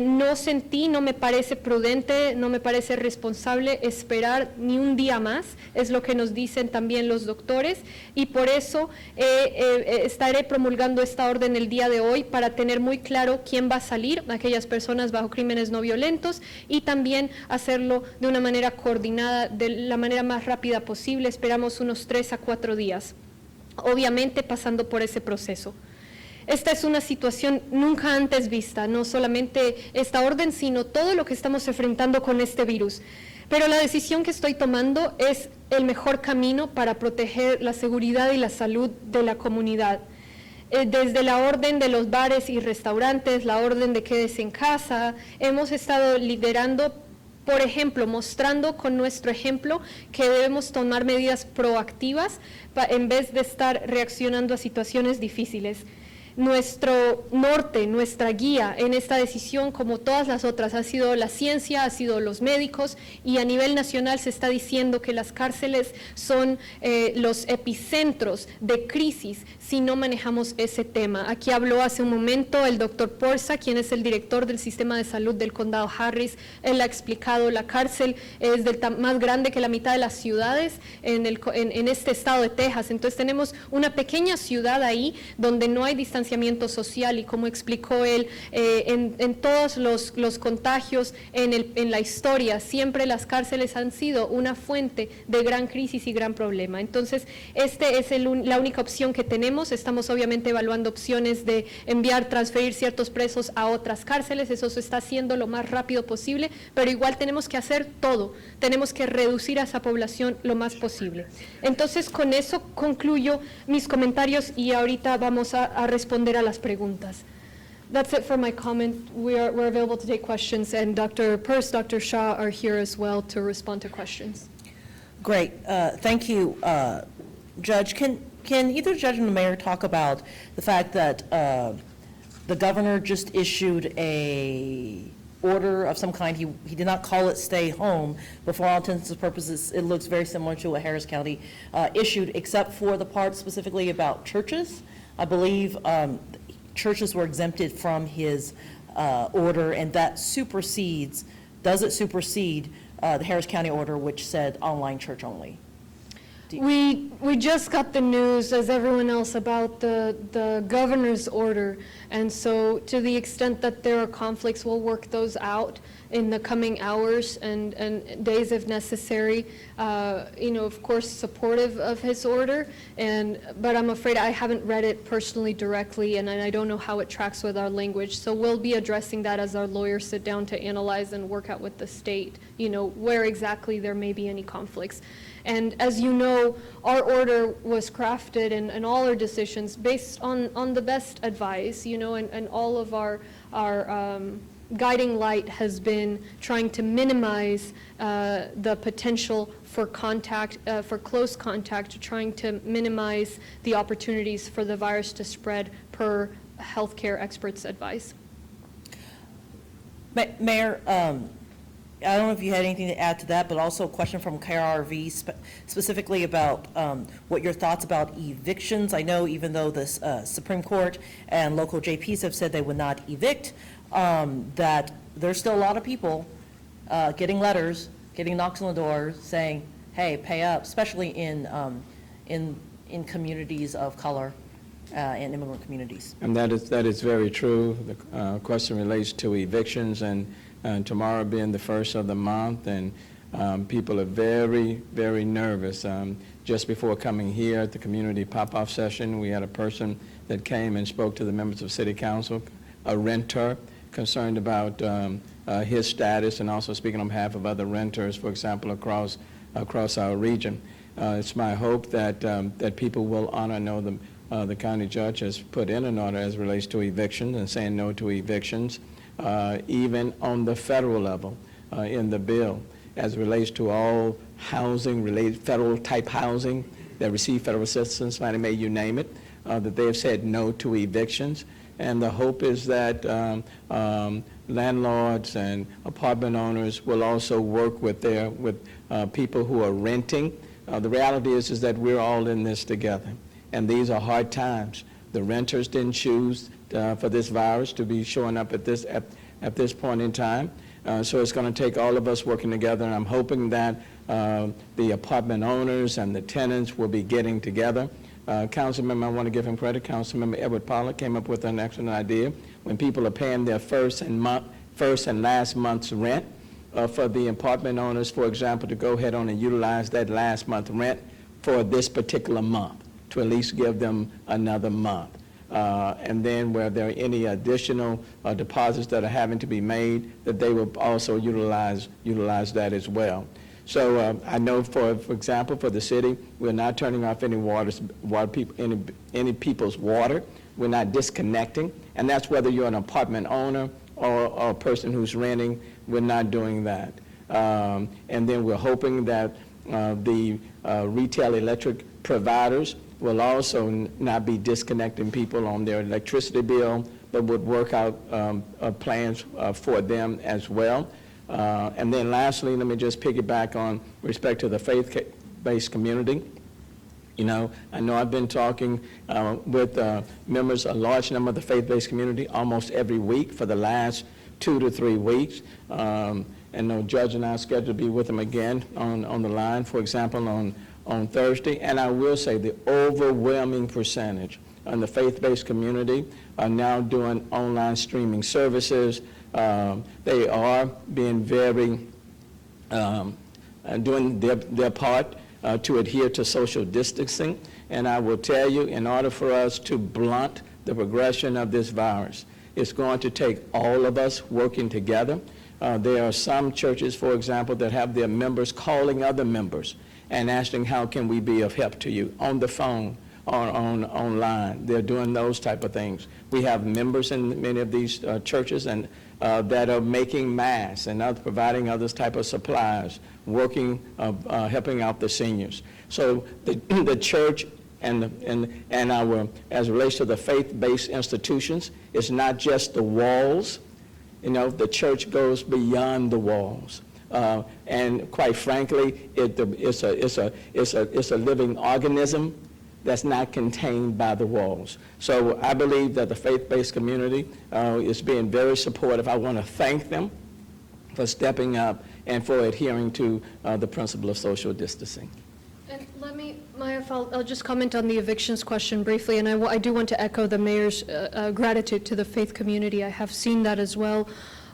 No me parece prudente, no me parece responsable esperar ni un día más, es lo que nos dicen también los doctores, y por eso estaré promulgando esta orden el día de hoy para tener muy claro quién va a salir, aquellas personas bajo crímenes no violentos, y también hacerlo de una manera coordinada, de la manera más rápida posible. Esperamos unos 3 a 4 días, obviamente pasando por ese proceso. Esta es una situación nunca antes vista, no solamente esta orden, sino todo lo que estamos enfrentando con este virus. Pero la decisión que estoy tomando es el mejor camino para proteger la seguridad y la salud de la comunidad. Desde la orden de los bares y restaurantes, la orden de quédese en casa, hemos estado liderando Por ejemplo, mostrando con nuestro ejemplo que debemos tomar medidas proactivas en vez de estar reaccionando a situaciones difíciles. Nuestro norte, nuestra guía en esta decisión, como todas las otras, ha sido la ciencia, ha sido los médicos, y a nivel nacional se está diciendo que las cárceles son los epicentros de crisis si no manejamos ese tema. Aquí habló hace un momento el doctor Porza, quien es el director del sistema de salud del condado Harris. Él ha explicado, la cárcel es más grande que la mitad de las ciudades en este estado de Texas. Entonces tenemos una pequeña ciudad ahí donde no hay distanciamiento social, y como explicó él, en todos los contagios en la historia, siempre las cárceles han sido una fuente de gran crisis y gran problema. Entonces, este es la única opción que tenemos. Estamos obviamente evaluando opciones de transferir ciertos presos a otras cárceles. Eso se está haciendo lo más rápido posible, pero igual tenemos que hacer todo. Tenemos que reducir a esa población lo más posible. Entonces, con eso concluyo mis comentarios y ahorita vamos a responder a las preguntas. That's it for my comment. We're available to take questions, and Dr. Peirce, Dr. Shah are here as well to respond to questions. Great. Thank you, Judge. Can either Judge and the Mayor talk about the fact that the governor just issued a order of some kind? He did not call it stay home, but for all intents and purposes, it looks very similar to what Harris County issued, except for the part specifically about churches. I believe churches were exempted from his order, and that does it supersede the Harris County order, which said online church only? We just got the news, as everyone else, about the governor's order, and so to the extent that there are conflicts, we'll work those out in the coming hours and days if necessary. Of course, supportive of his order, but I'm afraid I haven't read it personally directly, and I don't know how it tracks with our language. So we'll be addressing that as our lawyers sit down to analyze and work out with the state, where exactly there may be any conflicts. And as you know, our order was crafted and all our decisions based on the best advice, and all of our guiding light has been trying to minimize the potential for contact, for close contact, trying to minimize the opportunities for the virus to spread per healthcare experts' advice. Mayor, I don't know if you had anything to add to that, but also a question from KRV specifically about what your thoughts about evictions. I know even though the Supreme Court and local JPs have said they would not evict, that there's still a lot of people getting letters, getting knocks on the door saying, hey, pay up, especially in communities of color and immigrant communities. And that is very true. The question relates to evictions, and tomorrow being the first of the month, and people are very, very nervous. Just before coming here at the community pop-off session, we had a person that came and spoke to the members of City Council, a renter, concerned about his status, and also speaking on behalf of other renters, for example, across our region. It's my hope that people will honor. I know the county judge has put in an order as it relates to evictions and saying no to evictions, even on the federal level in the bill, as it relates to all housing, related federal type housing that receive federal assistance, Fannie Mae, you name it, that they have said no to evictions. And the hope is that landlords and apartment owners will also work with people who are renting. The reality is that we're all in this together, and these are hard times. The renters didn't choose for this virus to be showing up at this point in time. So it's going to take all of us working together, and I'm hoping that the apartment owners and the tenants will be getting together. Councilmember, I want to give him credit, Councilmember Edward Pollack came up with an excellent idea. When people are paying their first and last month's rent, for the apartment owners, for example, to go ahead on and utilize that last month rent for this particular month, to at least give them another month. And then where there are any additional deposits that are having to be made, that they will also utilize that as well. So I know, for example, for the city, we're not turning off any people's water. We're not disconnecting, and that's whether you're an apartment owner or a person who's renting. We're not doing that. And then we're hoping that the retail electric providers will also not be disconnecting people on their electricity bill, but would work out plans for them as well. And then lastly, let me just piggyback on respect to the faith-based community. You know, I know I've been talking with members, a large number of the faith-based community, almost every week for the last 2 to 3 weeks. And the judge and I are scheduled to be with them again on the line, for example, on Thursday. And I will say the overwhelming percentage in the faith-based community are now doing online streaming services. They are being very, doing their part to adhere to social distancing. And I will tell you, in order for us to blunt the progression of this virus, it's going to take all of us working together. There are some churches, for example, that have their members calling other members and asking, how can we be of help to you, on the phone or online. They're doing those type of things. We have members in many of these churches and that are making masks and providing other type of supplies, working, helping out the seniors. So the church and our, as it relates to the faith-based institutions, it's not just the walls. You know, the church goes beyond the walls. And quite frankly, it's a living organism that's not contained by the walls. So I believe that the faith-based community is being very supportive. I want to thank them for stepping up and for adhering to the principle of social distancing. And let me, Maya, I'll just comment on the evictions question briefly, and I do want to echo the mayor's gratitude to the faith community. I have seen that as well.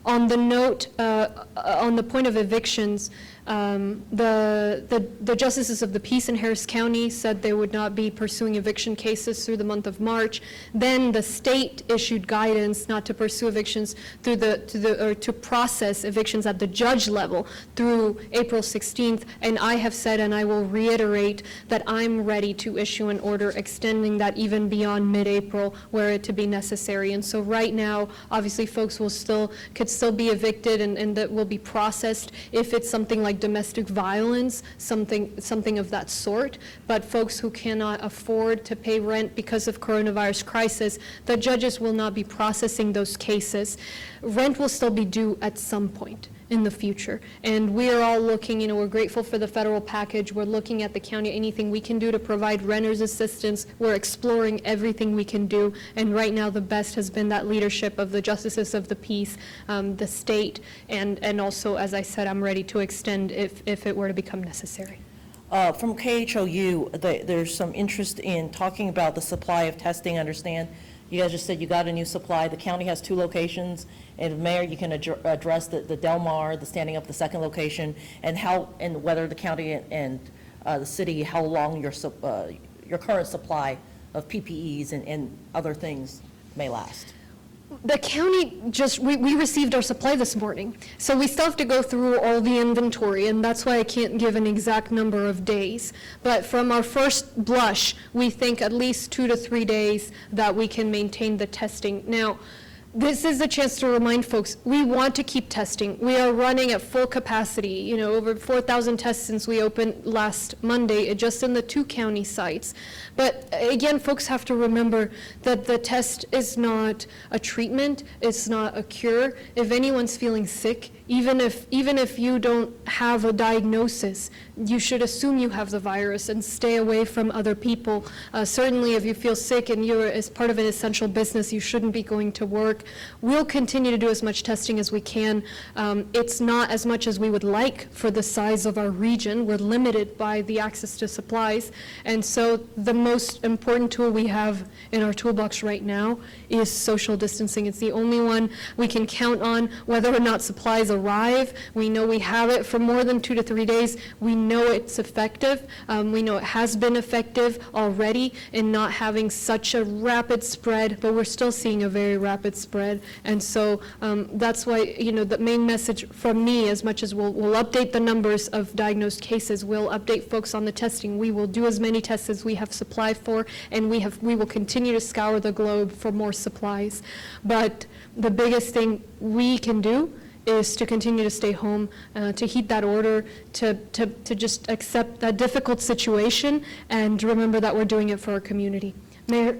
On the note, on the point of evictions, the justices of the peace in Harris County said they would not be pursuing eviction cases through the month of March. Then the state issued guidance not to pursue evictions through to process evictions at the judge level through April 16th. And I have said, and I will reiterate, that I'm ready to issue an order extending that even beyond mid-April were it to be necessary. And so right now, obviously, folks could still be evicted and that will be processed if it's something like domestic violence, something of that sort. But folks who cannot afford to pay rent because of coronavirus crisis, the judges will not be processing those cases. Rent will still be due at some point in the future. And we are all looking, we're grateful for the federal package. We're looking at the county, anything we can do to provide renters assistance. We're exploring everything we can do. And right now, the best has been that leadership of the justices of the peace, the state, and also, as I said, I'm ready to extend if it were to become necessary. From KHOU, there's some interest in talking about the supply of testing. I understand you guys just said you got a new supply. The county has 2 locations. And Mayor, you can address the Del Mar, the standing up the second location, and whether the county and the city, how long your current supply of PPEs and other things may last. The county we received our supply this morning, so we still have to go through all the inventory, and that's why I can't give an exact number of days. But from our first blush, we think at least 2 to 3 days that we can maintain the testing. Now, this is a chance to remind folks, we want to keep testing. We are running at full capacity, over 4,000 tests since we opened last Monday, just in the 2 county sites. But again, folks have to remember that the test is not a treatment, it's not a cure. If anyone's feeling sick, even if you don't have a diagnosis, you should assume you have the virus and stay away from other people. Certainly, if you feel sick and you're as part of an essential business, you shouldn't be going to work. We'll continue to do as much testing as we can. It's not as much as we would like for the size of our region. We're limited by the access to supplies. And so the most important tool we have in our toolbox right now is social distancing. It's the only one we can count on, whether or not supplies arrive. We know we have it for more than 2 to 3 days. We know it's effective. We know it has been effective already in not having such a rapid spread, but we're still seeing a very rapid spread. And so that's why, the main message from me, as much as we'll update the numbers of diagnosed cases, we'll update folks on the testing. We will do as many tests as we have supply for, and we will continue to scour the globe for more supplies. But the biggest thing we can do is to continue to stay home, to heed that order, to just accept that difficult situation, and remember that we're doing it for our community. Mayor?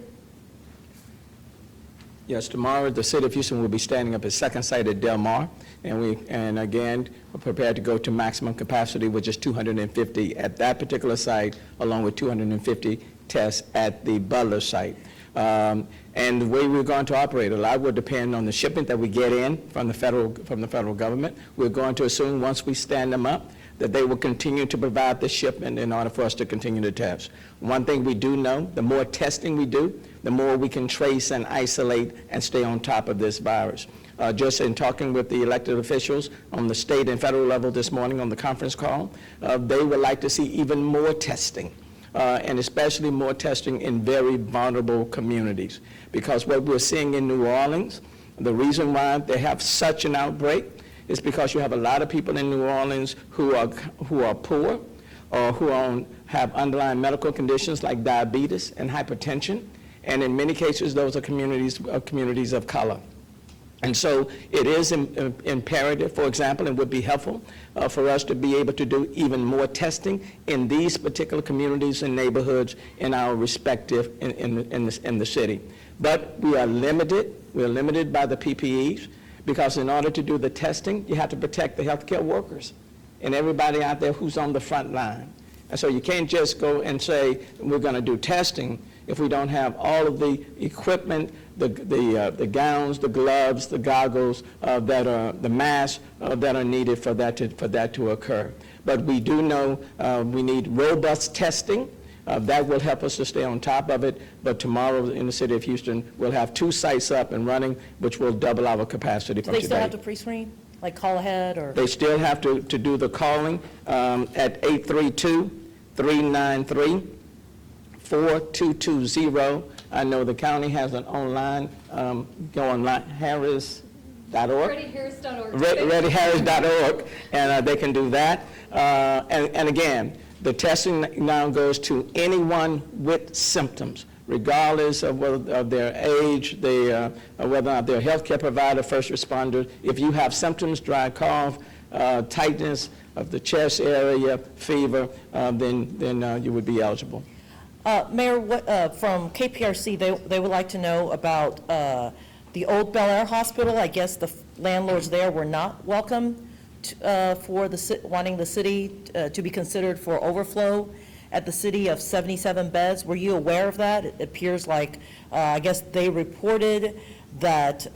Yes, tomorrow the City of Houston will be standing up its second site at Del Mar, and again, we're prepared to go to maximum capacity, which is 250 at that particular site, along with 250 tests at the Butler site. And the way we're going to operate, a lot will depend on the shipment that we get in from the federal government. We're going to assume once we stand them up, that they will continue to provide the shipment in order for us to continue to test. One thing we do know, the more testing we do, the more we can trace and isolate and stay on top of this virus. Just in talking with the elected officials on the state and federal level this morning on the conference call, they would like to see even more testing, and especially more testing in very vulnerable communities. Because what we're seeing in New Orleans, the reason why they have such an outbreak is because you have a lot of people in New Orleans who are poor or who have underlying medical conditions like diabetes and hypertension, and in many cases those are communities of color. And so it is imperative, for example, and would be helpful for us to be able to do even more testing in these particular communities and neighborhoods in our respective, in the city. But we are limited. We're limited by the PPEs, because in order to do the testing, you have to protect the healthcare workers and everybody out there who's on the front line. And so you can't just go and say, we're going to do testing if we don't have all of the equipment, the gowns, the gloves, the goggles, the masks that are needed for that to occur. But we do know we need robust testing. That will help us to stay on top of it. But tomorrow in the City of Houston, we'll have 2 sites up and running, which will double our capacity from Do they today. still have to pre-screen, like call ahead, or? They still have to do the calling at 832-393-4220. I know the county has an online, go online, harris.org. ReadyHarris.org. ReadyHarris.org, and they can do that. And again, the testing now goes to anyone with symptoms, regardless of their age, whether or not they're a healthcare provider, first responder. If you have symptoms, dry cough, tightness of the chest area, fever, then you would be eligible. Mayor, from KPRC, they would like to know about the old Bel Air Hospital. I guess the landlords there were not welcome for wanting the city to be considered for overflow at the city of 77 beds. Were you aware of that? It appears like, I guess they reported that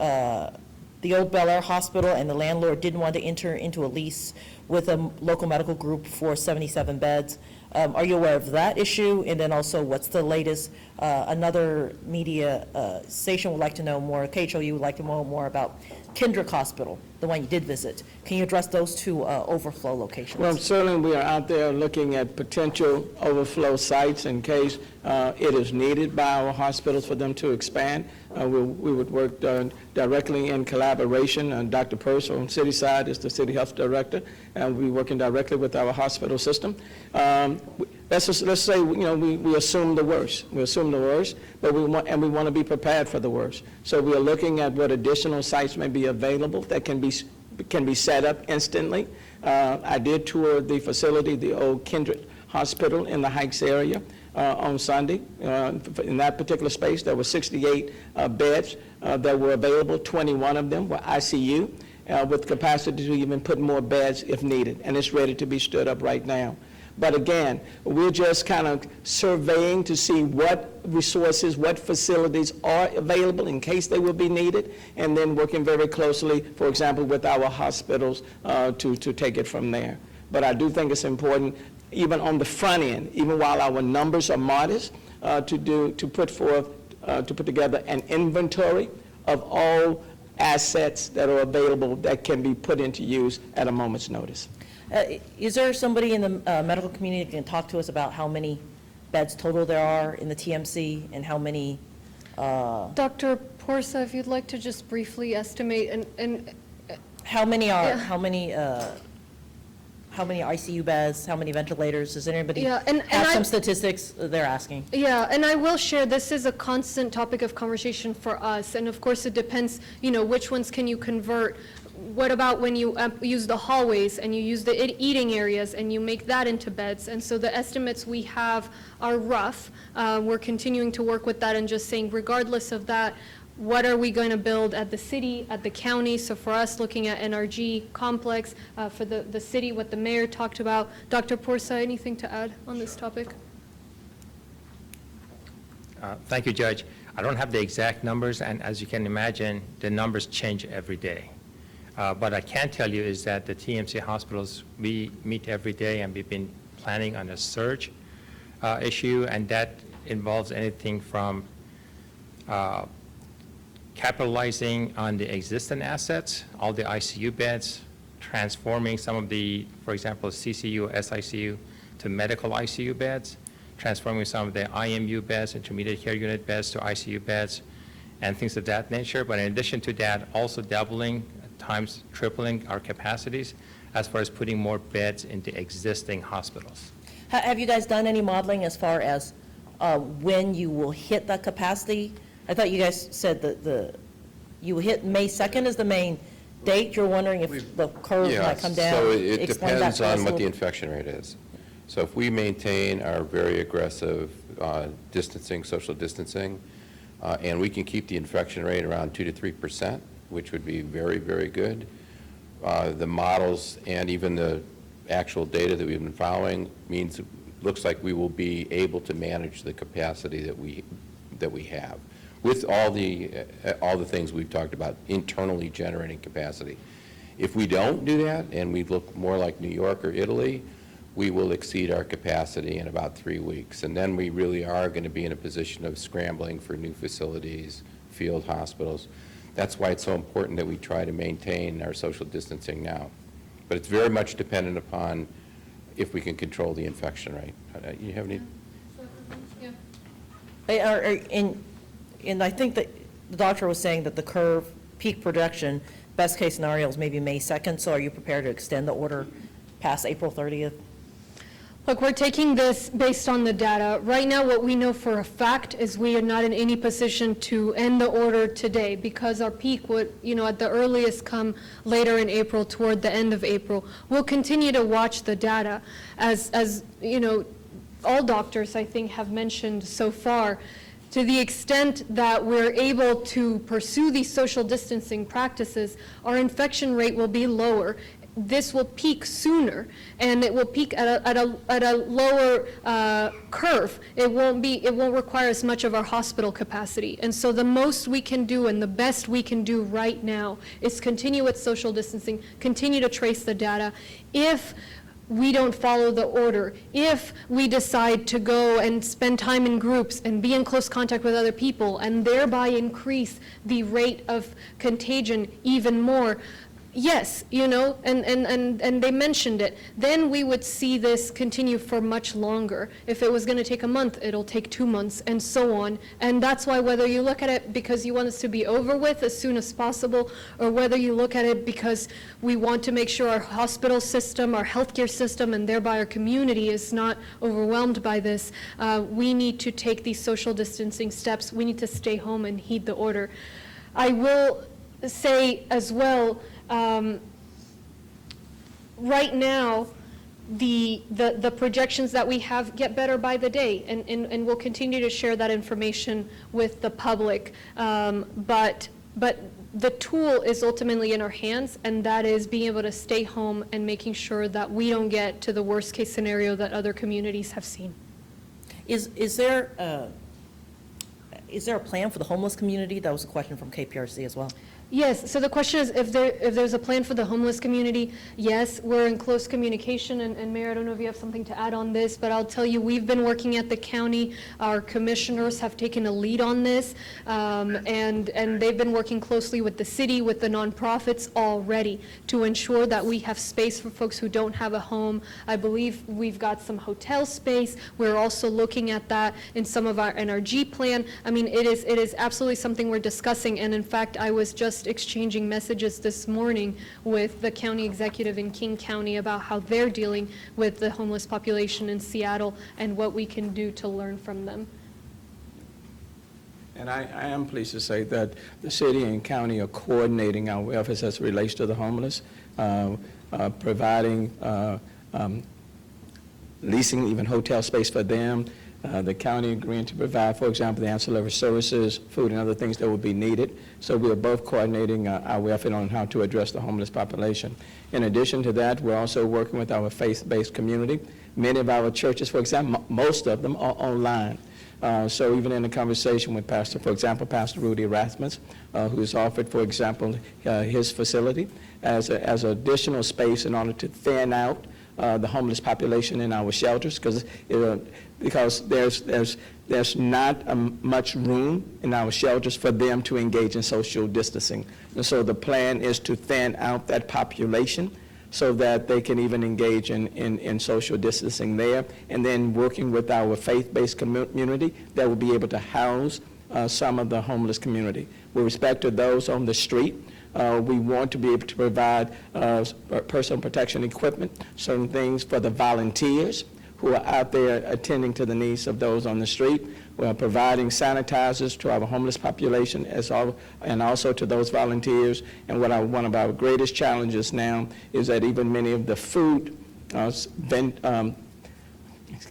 the old Bel Air Hospital and the landlord didn't want to enter into a lease with a local medical group for 77 beds. Are you aware of that issue? And then also, what's the latest? Another media station would like to know more, KHOU would like to know more about Kendrick Hospital, the one you did visit. Can you address those 2 overflow locations? Well, certainly we are out there looking at potential overflow sites in case it is needed by our hospitals for them to expand. We would work directly in collaboration. Dr. Purse on city side is the city health director, and we're working directly with our hospital system. Let's say we assume the worst. We assume the worst, but we want to be prepared for the worst. So we are looking at what additional sites may be available that can be set up instantly. I did tour the facility, the old Kendrick Hospital in the Heights area on Sunday. In that particular space, there were 68 beds that were available. 21 of them were ICU, with capacity to even put more beds if needed, and it's ready to be stood up right now. But again, we're just kind of surveying to see what resources, what facilities are available in case they will be needed, and then working very closely, for example, with our hospitals to take it from there. But I do think it's important, even on the front end, even while our numbers are modest, to put together an inventory of all assets that are available that can be put into use at a moment's notice. Is there somebody in the medical community that can talk to us about how many beds total there are in the TMC and how many? Dr. Porsa, if you'd like to just briefly estimate and How many are, Yeah. how many ICU beds, how many ventilators? Does anybody Yeah, and have I- some statistics they're asking? Yeah, and I will share, this is a constant topic of conversation for us, and of course it depends, which ones can you convert. what about when you use the hallways and you use the eating areas and you make that into beds? And so the estimates we have are rough. We're continuing to work with that and just saying, regardless of that, what are we going to build at the city, at the county? So for us, looking at NRG complex, for the city, what the mayor talked about. Dr. Porsa, anything to add on this topic? Thank you, Judge. I don't have the exact numbers, and as you can imagine, the numbers change every day. What I can tell you is that the TMC hospitals, we meet every day, and we've been planning on a surge issue, and that involves anything from capitalizing on the existing assets, all the ICU beds, transforming some of the, for example, CCU, SICU to medical ICU beds, transforming some of the IMU beds, intermediate care unit beds to ICU beds, and things of that nature. But in addition to that, also doubling, times tripling our capacities as far as putting more beds into existing hospitals. Have you guys done any modeling as far as when you will hit that capacity? I thought you guys said that you will hit May 2nd is the main date. You're wondering if the curve might come down? So it Explain that depends to us on a what the little. infection rate is. So if we maintain our very aggressive distancing, social distancing, and we can keep the infection rate around 2 to 3%, which would be very, very good, the models and even the actual data that we've been following means, looks like we will be able to manage the capacity that we have, with all the things we've talked about, internally generating capacity. If we don't do that, and we look more like New York or Italy, we will exceed our capacity in about 3 weeks. And then we really are going to be in a position of scrambling for new facilities, field hospitals. That's why it's so important that we try to maintain our social distancing now. But it's very much dependent upon if we can control the infection rate. You have any? Yeah. And I think that the doctor was saying that the curve, peak projection, best case scenario is maybe May 2nd, so are you prepared to extend the order past April 30th? Look, we're taking this based on the data. Right now, what we know for a fact is we are not in any position to end the order today because our peak would, at the earliest come later in April, toward the end of April. We'll continue to watch the data as all doctors, I think, have mentioned so far. To the extent that we're able to pursue these social distancing practices, our infection rate will be lower. This will peak sooner, and it will peak at a lower curve. It won't require as much of our hospital capacity. And so the most we can do and the best we can do right now is continue with social distancing, continue to trace the data. If we don't follow the order, if we decide to go and spend time in groups and be in close contact with other people and thereby increase the rate of contagion even more, yes, and they mentioned it, then we would see this continue for much longer. If it was going to take a month, it'll take 2 months, and so on. And that's why whether you look at it because you want this to be over with as soon as possible, or whether you look at it because we want to make sure our hospital system, our healthcare system, and thereby our community is not overwhelmed by this, we need to take these social distancing steps. We need to stay home and heed the order. I will say as well, right now, the projections that we have get better by the day, and we'll continue to share that information with the public. But the tool is ultimately in our hands, and that is being able to stay home and making sure that we don't get to the worst case scenario that other communities have seen. Is there a plan for the homeless community? That was a question from KPRC as well. Yes, so the question is if there's a plan for the homeless community. Yes, we're in close communication, and Mayor, I don't know if you have something to add on this, but I'll tell you, we've been working at the county. Our commissioners have taken a lead on this, and they've been working closely with the city, with the nonprofits already to ensure that we have space for folks who don't have a home. I believe we've got some hotel space. We're also looking at that in some of our NRG plan. I mean, it is absolutely something we're discussing, and in fact, I was just exchanging messages this morning with the county executive in King County about how they're dealing with the homeless population in Seattle and what we can do to learn from them. And I am pleased to say that the city and county are coordinating our efforts as it relates to the homeless, providing, leasing even hotel space for them, the county agreeing to provide, for example, the ancillary services, food and other things that would be needed. So we are both coordinating our effort on how to address the homeless population. In addition to that, we're also working with our faith-based community. Many of our churches, for example, most of them are online. So even in a conversation with for example, Pastor Rudy Rasmus, who's offered, for example, his facility as additional space in order to thin out the homeless population in our shelters, because there's not much room in our shelters for them to engage in social distancing. And so the plan is to thin out that population so that they can even engage in social distancing there, and then working with our faith-based community that will be able to house some of the homeless community. With respect to those on the street, we want to be able to provide personal protection equipment, certain things for the volunteers who are out there attending to the needs of those on the street. We're providing sanitizers to our homeless population and also to those volunteers. And one of our greatest challenges now is that even many of the food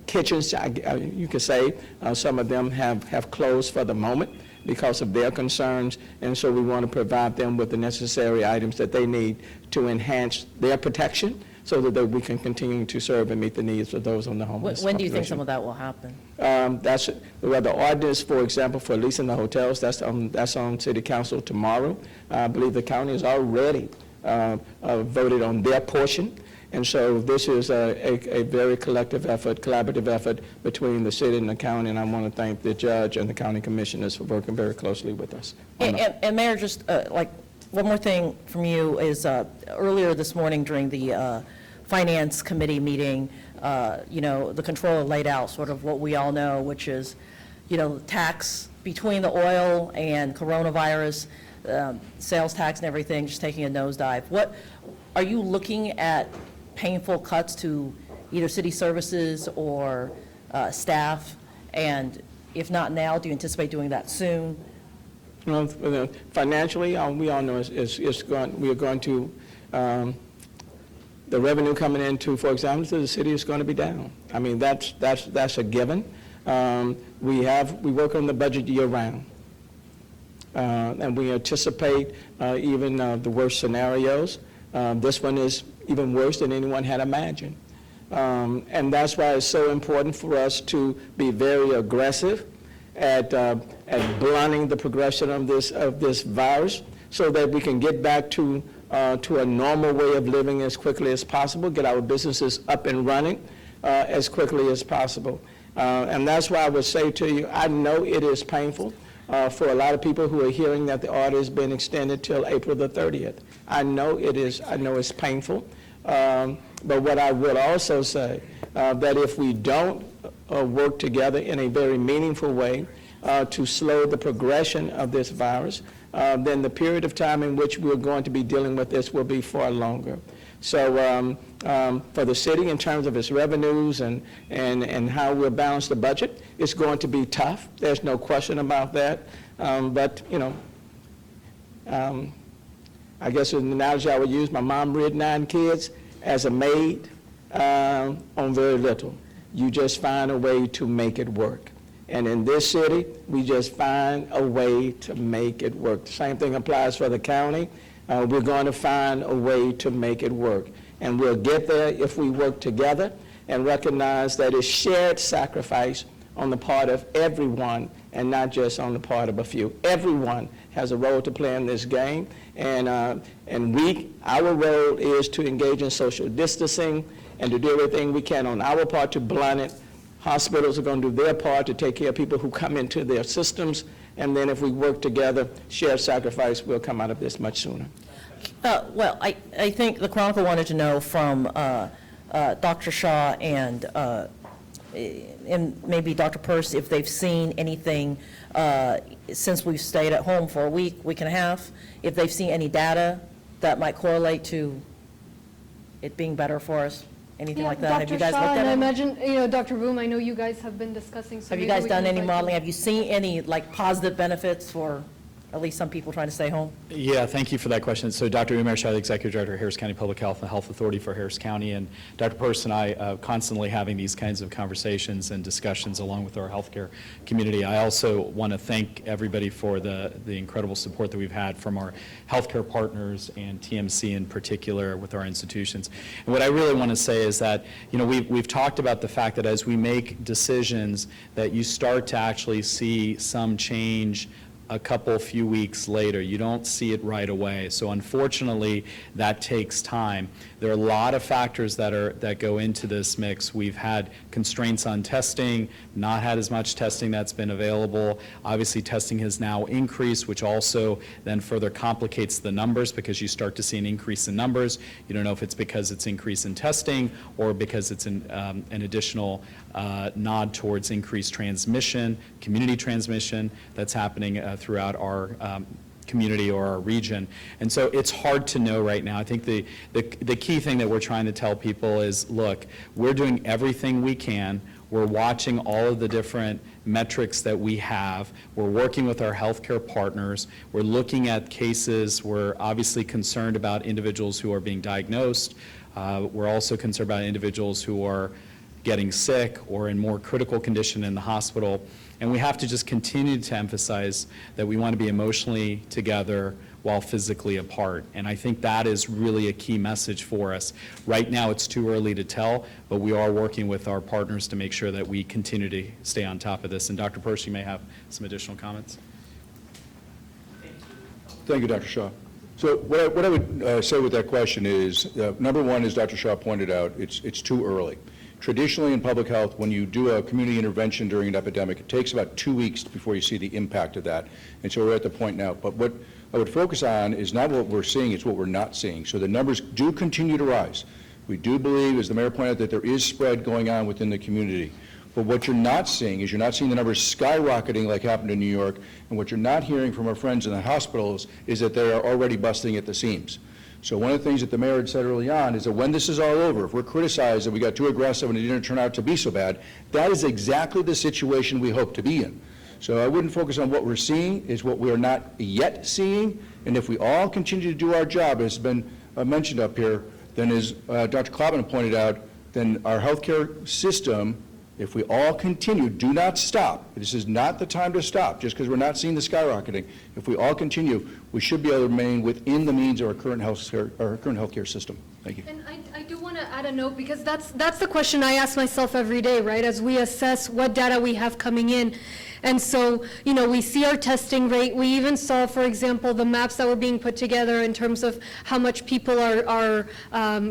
kitchens, you could say, some of them have closed for the moment because of their concerns, and so we want to provide them with the necessary items that they need to enhance their protection so that we can continue to serve and meet the needs of those on the homeless When do you think population. some of that will happen? That's the ordinance, for example, for leasing the hotels. That's on City Council tomorrow. I believe the county has already voted on their portion, and so this is a very collaborative effort between the city and the county. And I want to thank the judge and the county commissioners for working very closely with us. And Mayor, just one more thing from you is earlier this morning during the Finance Committee meeting, the controller laid out sort of what we all know, which is, tax between the oil and coronavirus, sales tax and everything, just taking a nosedive. What are you looking at? Painful cuts to either city services or staff, and if not now, do you anticipate doing that soon? Financially, we all know we are going to, the revenue coming into, for example, to the city is going to be down. I mean, that's a given. We work on the budget year-round, and we anticipate even the worst scenarios. This one is even worse than anyone had imagined. And that's why it's so important for us to be very aggressive at blunting the progression of this virus so that we can get back to a normal way of living as quickly as possible, get our businesses up and running as quickly as possible. And that's why I would say to you, I know it is painful for a lot of people who are hearing that the order has been extended till April the 30th. I know it is. I know it's painful. But what I would also say, that if we don't work together in a very meaningful way to slow the progression of this virus, then the period of time in which we're going to be dealing with this will be far longer. So for the city, in terms of its revenues and how we'll balance the budget, it's going to be tough. There's no question about that. But, I guess an analogy I would use, my mom reared 9 kids as a maid on very little. You just find a way to make it work. And in this city, we just find a way to make it work. The same thing applies for the county. We're going to find a way to make it work. And we'll get there if we work together and recognize that it's shared sacrifice on the part of everyone and not just on the part of a few. Everyone has a role to play in this game, and our role is to engage in social distancing and to do everything we can on our part to blunt it. Hospitals are going to do their part to take care of people who come into their systems, and then if we work together, shared sacrifice will come out of this much sooner. Well, I think the Chronicle wanted to know from Dr. Shaw and maybe Dr. Peirce if they've seen anything since we've stayed at home for a week and a half, if they've seen any data that might correlate to it being better for us. anything Yeah, like that? Have you Dr. guys Shah, looked at and I it? imagine, Dr. Boom, I know you guys have been discussing. So Have you maybe guys we done can any invite modeling? you. Have you seen any, like, positive benefits for at least some people trying to stay home? Yeah, thank you for that question. So Dr. Umair Shah, the Executive Director of Harris County Public Health, the Health Authority for Harris County, and Dr. Purse and I constantly having these kinds of conversations and discussions along with our healthcare community. I also want to thank everybody for the incredible support that we've had from our healthcare partners and TMC in particular with our institutions. And what I really want to say is that, we've talked about the fact that as we make decisions that you start to actually see some change a few weeks later. You don't see it right away. So unfortunately, that takes time. There are a lot of factors that go into this mix. We've had constraints on testing, not had as much testing that's been available. Obviously, testing has now increased, which also then further complicates the numbers because you start to see an increase in numbers. You don't know if it's because it's increase in testing or because it's an additional nod towards increased transmission, community transmission that's happening throughout our community or our region. And so it's hard to know right now. I think the key thing that we're trying to tell people is, look, we're doing everything we can. We're watching all of the different metrics that we have. We're working with our healthcare partners. We're looking at cases. We're obviously concerned about individuals who are being diagnosed. We're also concerned about individuals who are getting sick or in more critical condition in the hospital. And we have to just continue to emphasize that we want to be emotionally together while physically apart. And I think that is really a key message for us. Right now, it's too early to tell, but we are working with our partners to make sure that we continue to stay on top of this. And Dr. Persh, you may have some additional comments. Thank you, Dr. Shaw. So what I would say with that question is, number one, as Dr. Shaw pointed out, it's too early. Traditionally in public health, when you do a community intervention during an epidemic, it takes about 2 weeks before you see the impact of that. And so we're at the point now. But what I would focus on is not what we're seeing, it's what we're not seeing. So the numbers do continue to rise. We do believe, as the mayor pointed out, that there is spread going on within the community. But what you're not seeing is you're not seeing the numbers skyrocketing like happened in New York. And what you're not hearing from our friends in the hospitals is that they are already busting at the seams. So one of the things that the mayor had said early on is that when this is all over, if we're criticized that we got too aggressive and it didn't turn out to be so bad, that is exactly the situation we hope to be in. So I wouldn't focus on what we're seeing, is what we are not yet seeing. And if we all continue to do our job, as has been mentioned up here, then as Dr. Klopman pointed out, then our healthcare system, if we all continue, do not stop. This is not the time to stop, just because we're not seeing the skyrocketing. If we all continue, we should be able to remain within the means of our current healthcare system. Thank you. And I do want to add a note, because that's the question I ask myself every day, right, as we assess what data we have coming in. And so, we see our testing rate. We even saw, for example, the maps that were being put together in terms of how much people are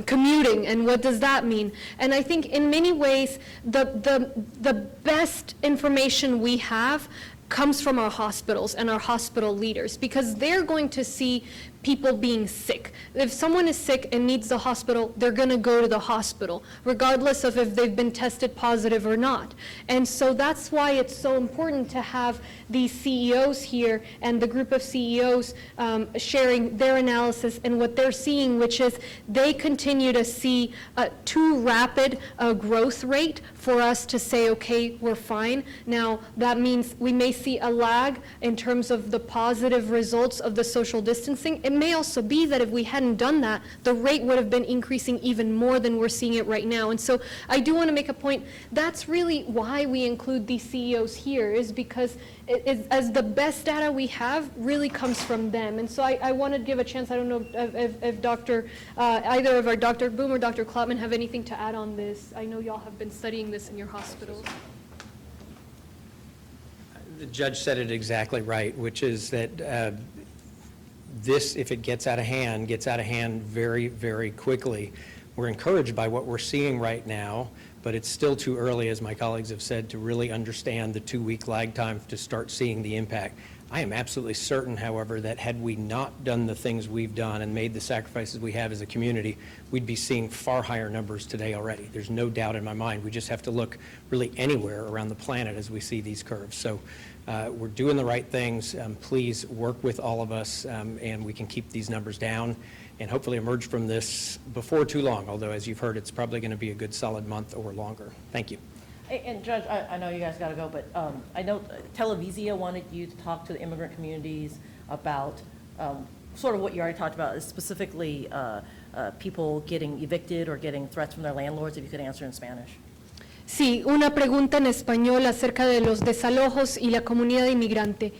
commuting, and what does that mean? And I think in many ways, the best information we have comes from our hospitals and our hospital leaders, because they're going to see people being sick. If someone is sick and needs the hospital, they're going to go to the hospital, regardless of if they've been tested positive or not. And so that's why it's so important to have these CEOs here and the group of CEOs sharing their analysis and what they're seeing, which is they continue to see a too rapid growth rate for us to say, okay, we're fine. Now, that means we may see a lag in terms of the positive results of the social distancing. It may also be that if we hadn't done that, the rate would have been increasing even more than we're seeing it right now. And so I do want to make a point. That's really why we include these CEOs here, is because as the best data we have really comes from them. And so I want to give a chance. I don't know if either of our Dr. Boom or Dr. Klopman have anything to add on this. I know y'all have been studying this in your hospitals. The judge said it exactly right, which is that this, if it gets out of hand very, very quickly. We're encouraged by what we're seeing right now, but it's still too early, as my colleagues have said, to really understand the 2-week lag time to start seeing the impact. I am absolutely certain, however, that had we not done the things we've done and made the sacrifices we have as a community, we'd be seeing far higher numbers today already. There's no doubt in my mind. We just have to look really anywhere around the planet as we see these curves. So we're doing the right things. Please work with all of us, and we can keep these numbers down. and hopefully emerge from this before too long, although as you've heard, it's probably going to be a good solid month or longer. Thank you. And Judge, I know you guys got to go, but I know Televisia wanted you to talk to the immigrant communities about sort of what you already talked about, is specifically people getting evicted or getting threats from their landlords, if you could answer in Spanish. Sí, una pregunta en español acerca de los desalojos y la comunidad inmigrante.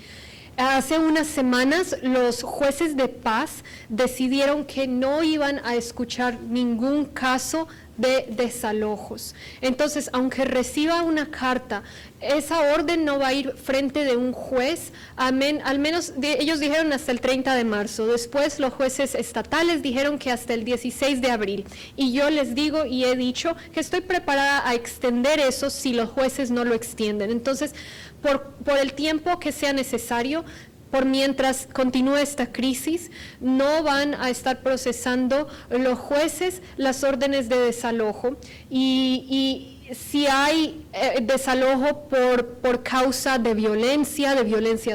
Hace unas semanas los jueces de paz decidieron que no iban a escuchar ningún caso de desalojos. Entonces, aunque reciba una carta, esa orden no va a ir frente de un juez, al menos ellos dijeron hasta el 30 de marzo. Después los jueces estatales dijeron que hasta el 16 de abril. Y yo les digo y he dicho que estoy preparada a extender eso si los jueces no lo extienden. Entonces, por el tiempo que sea necesario, por mientras continúe esta crisis, no van a estar procesando los jueces las órdenes de desalojo y si hay desalojo por causa de violencia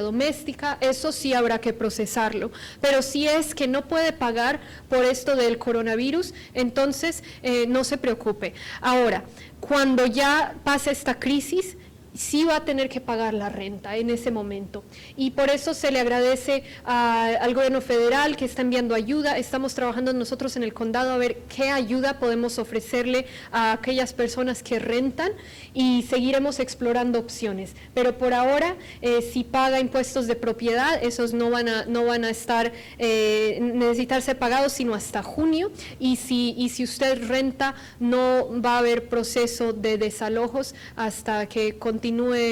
doméstica, eso sí habrá que procesarlo. Pero si es que no puede pagar por esto del coronavirus, entonces no se preocupe. Ahora, cuando ya pase esta crisis, sí va a tener que pagar la renta en ese momento. Y por eso se le agradece al gobierno federal que está enviando ayuda. Estamos trabajando nosotros en el condado a ver qué ayuda podemos ofrecerle a aquellas personas que rentan y seguiremos explorando opciones. Pero por ahora, si paga impuestos de propiedad, esos no van a estar, necesitar ser pagados sino hasta junio. Y si usted renta, no va a haber proceso de desalojos hasta que continúe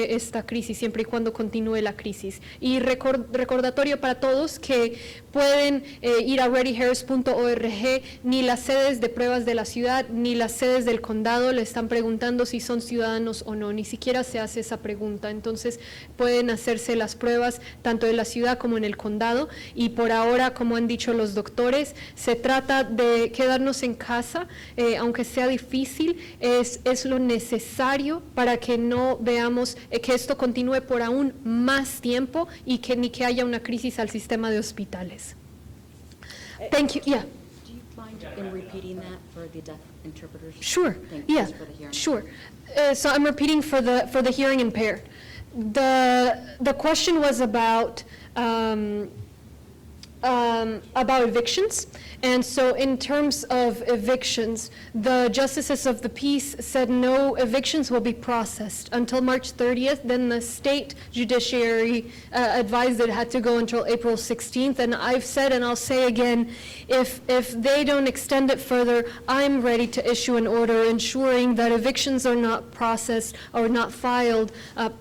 esta crisis, siempre y cuando continúe la crisis. Y recordatorio para todos que pueden ir a readyharris.org, ni las sedes de pruebas de la ciudad, ni las sedes del condado le están preguntando si son ciudadanos o no, ni siquiera se hace esa pregunta. Entonces pueden hacerse las pruebas tanto en la ciudad como en el condado, y por ahora, como han dicho los doctores, se trata de quedarnos en casa, aunque sea difícil, es lo necesario para que no veamos que esto continúe por aún más tiempo y que ni que haya una crisis al sistema de hospitales. Thank you. Yeah. Do you mind in repeating that for the deaf interpreters? Sure. Thank you. Yeah. Just for the hearing. Sure. So I'm repeating for the hearing impaired. The question was about evictions. And so in terms of evictions, the justices of the peace said no evictions will be processed until March 30th. Then the state judiciary advised it had to go until April 16th. And I've said, and I'll say again, if they don't extend it further, I'm ready to issue an order ensuring that evictions are not processed or not filed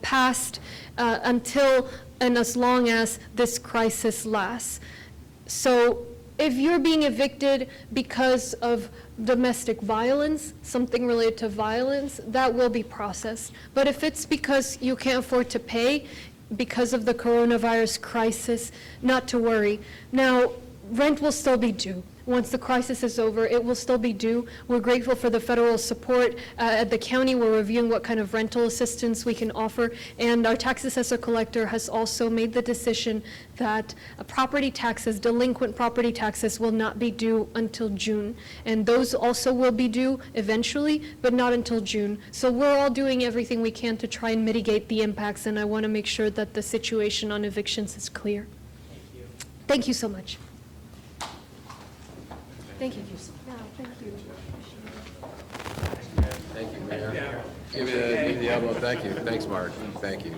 past until and as long as this crisis lasts. So if you're being evicted because of domestic violence, something related to violence, that will be processed. But if it's because you can't afford to pay because of the coronavirus crisis, not to worry. Now, rent will still be due. Once the crisis is over, it will still be due. We're grateful for the federal support at the county. We're reviewing what kind of rental assistance we can offer. And our tax assessor collector has also made the decision that property taxes, delinquent property taxes, will not be due until June. And those also will be due eventually, but not until June. So we're all doing everything we can to try and mitigate the impacts, and I want to make sure that the situation on evictions is clear. Thank you so much. Thank you. Yeah, thank you. Thank you, Mayor. Give me the elbow. Thank you. Thanks, Mark. Thank you.